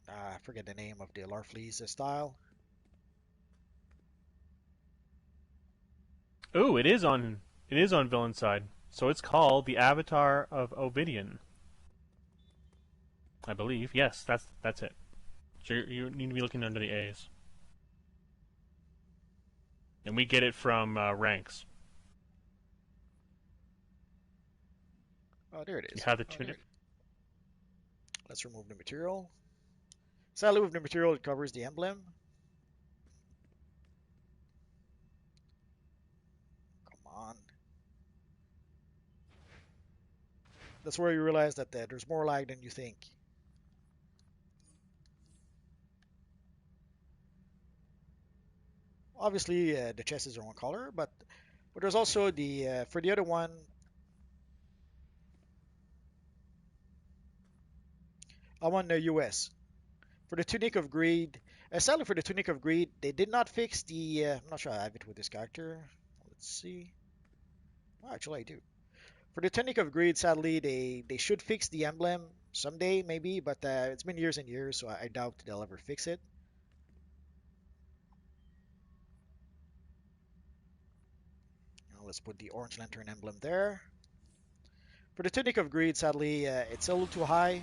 I forget the name of the Larfleeze style. Ooh, it is on villain side. So it's called the Avatar of Ophidian. I believe. Yes, that's it. So you need to be looking under the A's. And we get it from Ranks. Oh, there it is. You have the tunic. Let's remove the material. Sadly, with the material, it covers the emblem. Come on. That's where you realize that there's more lag than you think. Obviously, the chest is their own color, but there's also the for the other one. I want the US. For the Tunic of Greed, sadly for the Tunic of Greed, they did not fix the. I'm not sure I have it with this character. Let's see. Oh, actually, I do. For the Tunic of Greed, sadly, they should fix the emblem someday, maybe, but it's been years and years, so I doubt they'll ever fix it. Now let's put the Orange Lantern emblem there. For the Tunic of Greed, sadly, it's a little too high.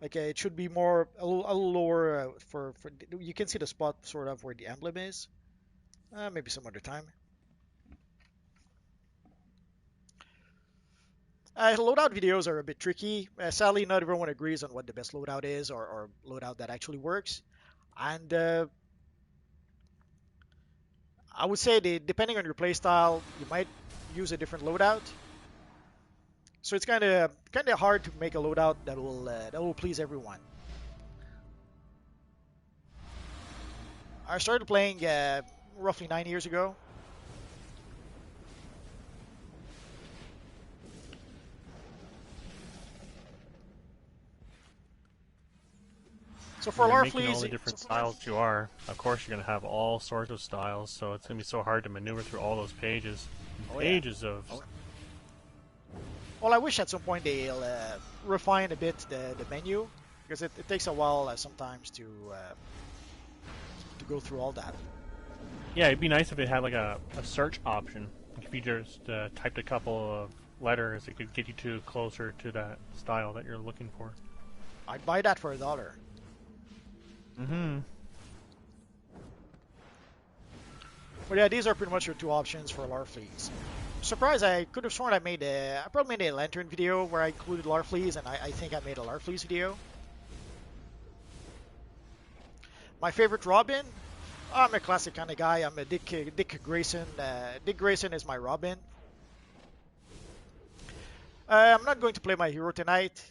Like it should be more a little lower for you can see the spot sort of where the emblem is. Maybe some other time. Loadout videos are a bit tricky. Sadly, not everyone agrees on what the best loadout is or loadout that actually works. And I would say depending on your playstyle, you might use a different loadout. So it's kind of hard to make a loadout that will please everyone. I started playing roughly 9 years ago. So for when you're making all Larfleeze, the different styles you are, of course you're going to have all sorts of styles, so it's going to be so hard to maneuver through all those pages. Pages of... Well, I wish at some point they'll refine a bit the menu, because it takes a while sometimes to go through all that. Yeah, it'd be nice if it had like a search option. If you just typed a couple of letters, it could get you closer to that style that you're looking for. I'd buy that for $1. Mm-hmm. But yeah, these are pretty much your two options for Larfleeze. Surprised, I could have sworn I probably made a Lantern video where I included Larfleeze, and I think I made a Larfleeze video. My favorite Robin? I'm a classic kind of guy. I'm a Dick Grayson. Dick Grayson is my Robin. I'm not going to play my hero tonight.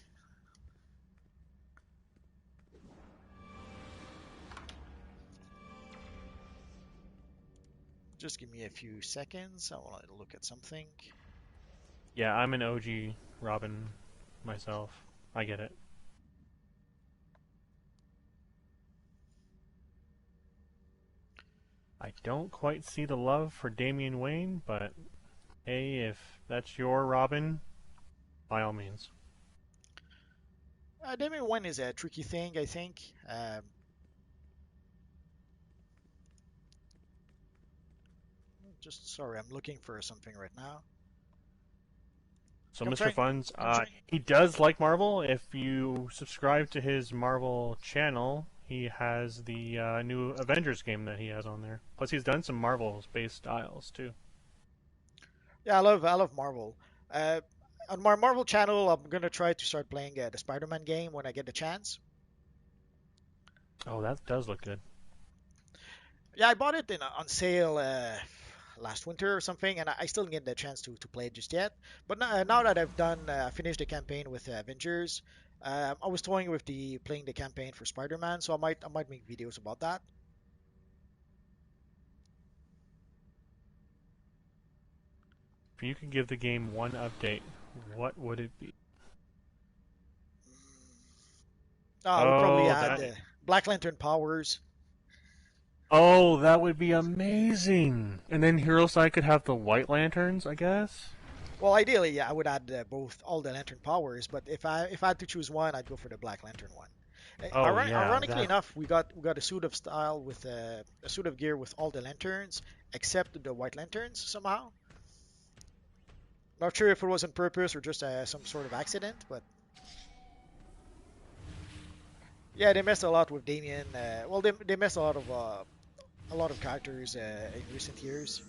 Just give me a few seconds. I want to look at something. Yeah, I'm an OG Robin myself. I get it. I don't quite see the love for Damian Wayne, but hey, if that's your Robin, by all means. Damian Wayne is a tricky thing, I think. Just sorry, I'm looking for something right now. So Mr. Funds, he does like Marvel. If you subscribe to his Marvel channel, he has the new Avengers game that he has on there. Plus, he's done some Marvel-based styles too. Yeah, I love Marvel. On my Marvel channel, I'm gonna try to start playing the Spider-Man game when I get the chance. Oh, that does look good. Yeah, I bought it on sale last winter or something, and I still didn't get the chance to play it just yet. But now that I've finished the campaign with Avengers, I was toying with playing the campaign for Spider-Man, so I might make videos about that. If you could give the game one update, what would it be? I would probably add Black Lantern powers. Oh, that would be amazing! And then Hero Side could have the White Lanterns, I guess? Well, ideally, yeah, I would add all the Lantern powers, but if I had to choose one, I'd go for the Black Lantern one. Ironically enough, we got a suit of style with a suit of gear with all the lanterns except the White Lanterns somehow. Not sure if it was on purpose or just some sort of accident, but yeah, they messed a lot with Damian. Well, they messed a lot of characters in recent years.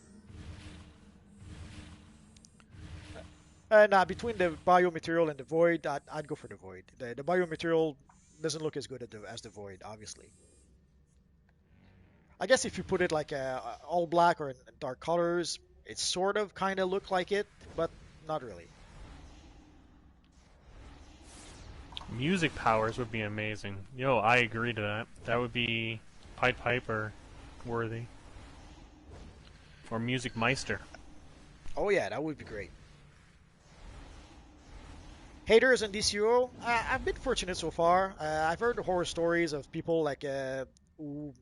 Between the biomaterial and the void, I'd go for the void. The biomaterial doesn't look as good as the void, obviously. I guess if you put it like all black or in dark colors, it sort of kind of look like it, but not really. Music powers would be amazing. Yo, I agree to that. That would be Pied Piper worthy. Or Music Meister. Oh yeah, that would be great. Haters in DCUO, I've been fortunate so far. I've heard horror stories of people like who,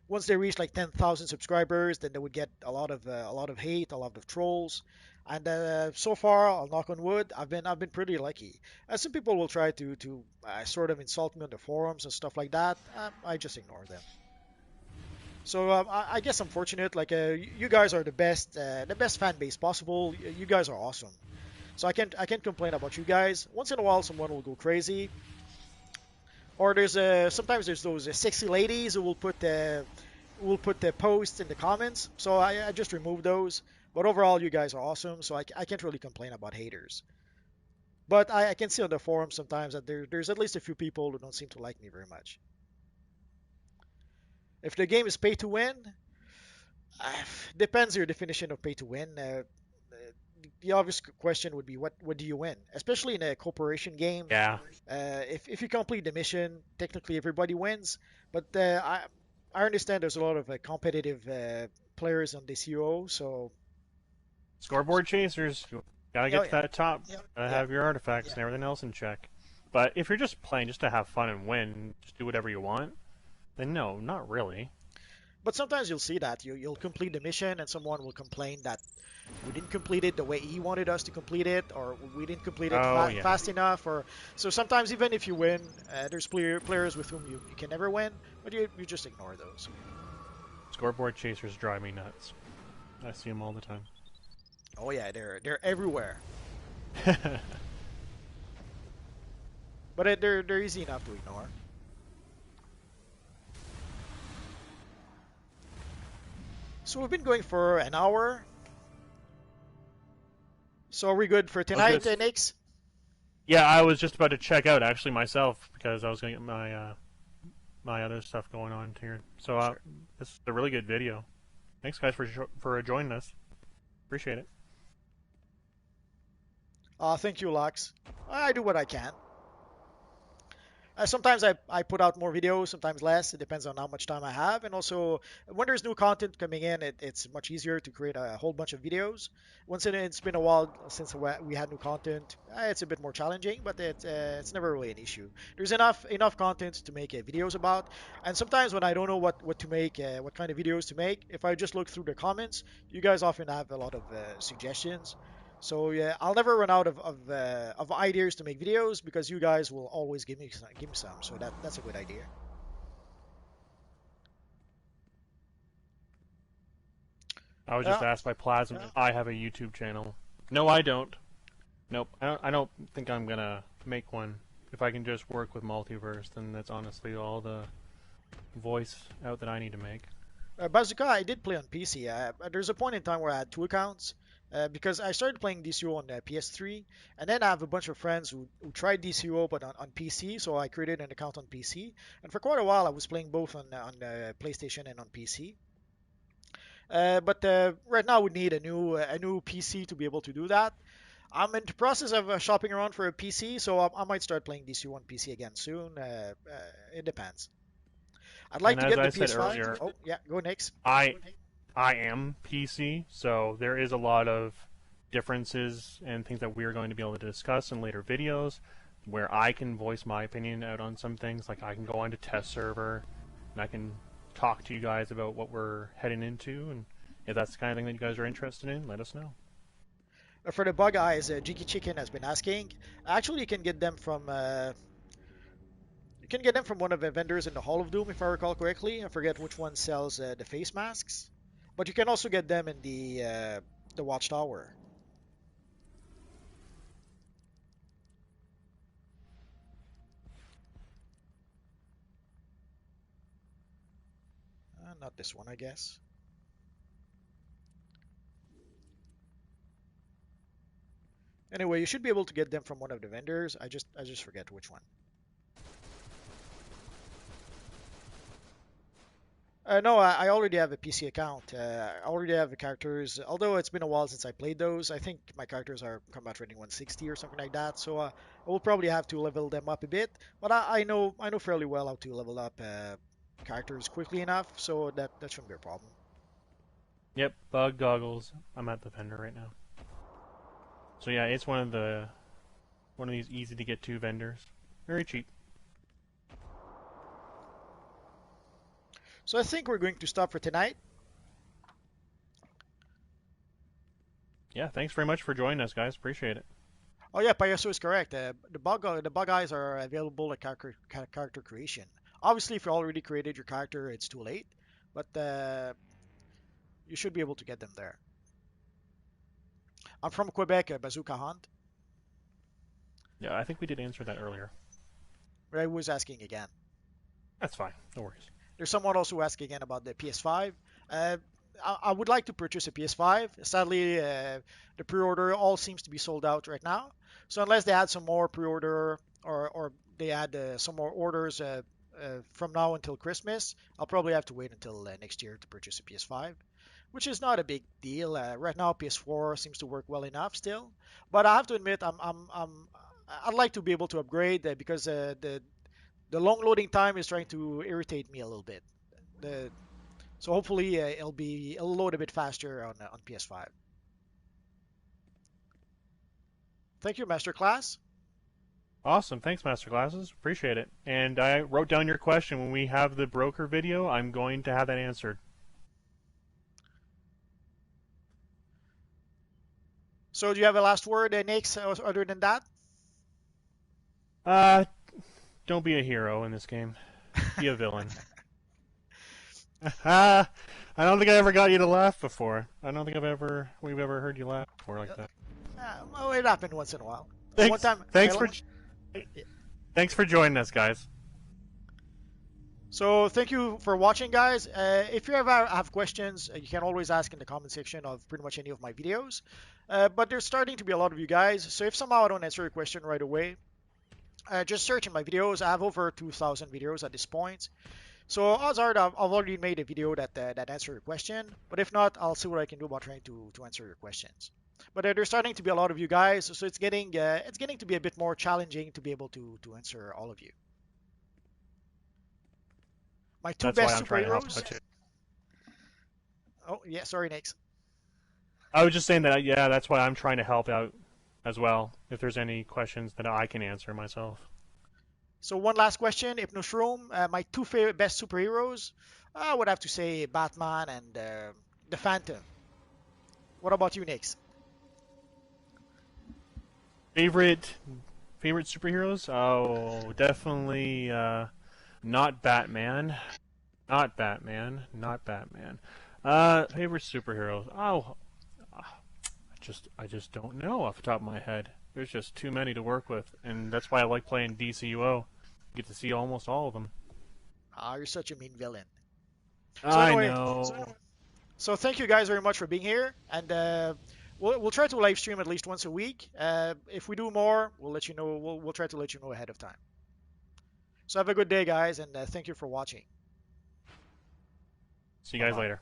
once they reach like 10,000 subscribers, then they would get a lot of hate, a lot of trolls. And so far, I'll knock on wood, I've been pretty lucky. Some people will try to sort of insult me on the forums and stuff like that. I just ignore them. So I guess I'm fortunate. Like you guys are the best fan base possible. You guys are awesome. So I can't complain about you guys. Once in a while, someone will go crazy, or sometimes there's those sexy ladies who will put the posts in the comments. So I just remove those. But overall, you guys are awesome. So I can't really complain about haters. But I can see on the forums sometimes that there's at least a few people who don't seem to like me very much. If the game is pay to win, depends your definition of pay to win. The obvious question would be what do you win, especially in a corporation game. Yeah. If you complete the mission, technically everybody wins, but I understand there's a lot of competitive players on DCUO, so scoreboard chasers, you gotta get to that top, gotta have your artifacts and everything else in check. But if you're just playing just to have fun and win, just do whatever you want, then no, not really. But sometimes you'll see that you'll complete the mission and someone will complain that we didn't complete it the way he wanted us to complete it, or we didn't complete it fast enough, or so sometimes even if you win, there's players with whom you can never win, but you just ignore those. Scoreboard chasers drive me nuts. I see them all the time. Oh yeah, they're everywhere. But they're easy enough to ignore. So we've been going for an hour. So are we good for tonight, Nix? Yeah, I was just about to check out actually myself because I was going to get my my other stuff going on here. So sure. This is a really good video. Thanks guys for joining us. Appreciate it. Thank you, Lux. I do what I can. Sometimes I put out more videos, sometimes less. It depends on how much time I have. And also, when there's new content coming in, it's much easier to create a whole bunch of videos. Once it's been a while since we had new content, it's a bit more challenging, but it's never really an issue. There's enough content to make videos about. And sometimes when I don't know what to make, what kind of videos to make, if I just look through the comments, you guys often have a lot of suggestions. So yeah, I'll never run out of ideas to make videos because you guys will always give me some. So that's a good idea. I was just asked by Plasm if I have a YouTube channel. No, I don't. Nope, I don't think I'm gonna make one. If I can just work with Multiverse, then that's honestly all the voice out that I need to make. Bazooka, I did play on PC. There's a point in time where I had 2 accounts. Because I started playing DCUO on PS3, and then I have a bunch of friends who tried DCUO but on PC, so I created an account on PC. And for quite a while, I was playing both on PlayStation and on PC. But right now, we need a new PC to be able to do that. I'm in the process of shopping around for a PC, so I might start playing DCUO on PC again soon. It depends. I'd like to get the PS5. Earlier, oh yeah, go next. I am PC, so there is a lot of differences and things that we're going to be able to discuss in later videos where I can voice my opinion out on some things. Like I can go onto test server and I can talk to you guys about what we're heading into, and if that's the kind of thing that you guys are interested in, let us know. For the bug eyes, Jiki Chicken has been asking. Actually, you can get them from one of the vendors in the Hall of Doom, if I recall correctly. I forget which one sells the face masks. But you can also get them in the Watchtower. Not this one, I guess. Anyway, you should be able to get them from one of the vendors. I just forget which one. No, I already have a PC account. I already have the characters. Although it's been a while since I played those, I think my characters are Combat Rating 160 or something like that. So I will probably have to level them up a bit. But I know fairly well how to level up characters quickly enough, so that shouldn't be a problem. Yep, bug goggles. I'm at the vendor right now. So yeah, it's one of these easy to get to vendors. Very cheap. So I think we're going to stop for tonight. Yeah, thanks very much for joining us, guys. Appreciate it. Oh yeah, Payaso is correct. The bug eyes are available at character creation. Obviously, if you already created your character, it's too late. But you should be able to get them there. I'm from Quebec, Bazooka Hunt. Yeah, I think we did answer that earlier. But I was asking again. That's fine. No worries. There's someone also asking again about the PS5. I would like to purchase a PS5. Sadly, the pre-order all seems to be sold out right now. So unless they add some more pre-order or they add some more orders from now until Christmas, I'll probably have to wait until next year to purchase a PS5, which is not a big deal. Right now, PS4 seems to work well enough still. But I have to admit, I'd like to be able to upgrade because the long loading time is trying to irritate me a little bit. So hopefully it'll load a bit faster on PS5. Thank you, Masterclass. Awesome. Thanks, Master Glasses. Appreciate it. And I wrote down your question. When we have the broker video, I'm going to have that answered. So do you have a last word, Nix, other than that? Don't be a hero in this game. Be a villain. I don't think I ever got you to laugh before. I don't think we've ever heard you laugh before like that. Well, it happened once in a while. Thanks, One time, thanks for joining us, guys. So thank you for watching, guys. If you ever have questions, you can always ask in the comment section of pretty much any of my videos. But there's starting to be a lot of you guys, so if somehow I don't answer your question right away, just search in my videos. I have over 2,000 videos at this point. So odds are that I've already made a video that answer your question. But if not, I'll see what I can do about trying to answer your questions. But there's starting to be a lot of you guys, so it's getting to be a bit more challenging to be able to answer all of you. My two best superheroes. Oh yeah, sorry, Nix. I was just saying that, yeah, that's why I'm trying to help out as well. If there's any questions that I can answer myself. So one last question, Hypnoshroom. My two best superheroes, I would have to say Batman and the Phantom. What about you, Nix? Favorite superheroes? Oh, definitely not Batman. Not Batman. Not Batman. Favorite superheroes? Oh, I just don't know off the top of my head. There's just too many to work with, and that's why I like playing DCUO. You get to see almost all of them. Ah, you're such a mean villain. So I know. So thank you guys very much for being here, and we'll try to live stream at least once a week. If we do more, we'll let you know. We'll try to let you know ahead of time. So have a good day, guys, and thank you for watching. See you guys later.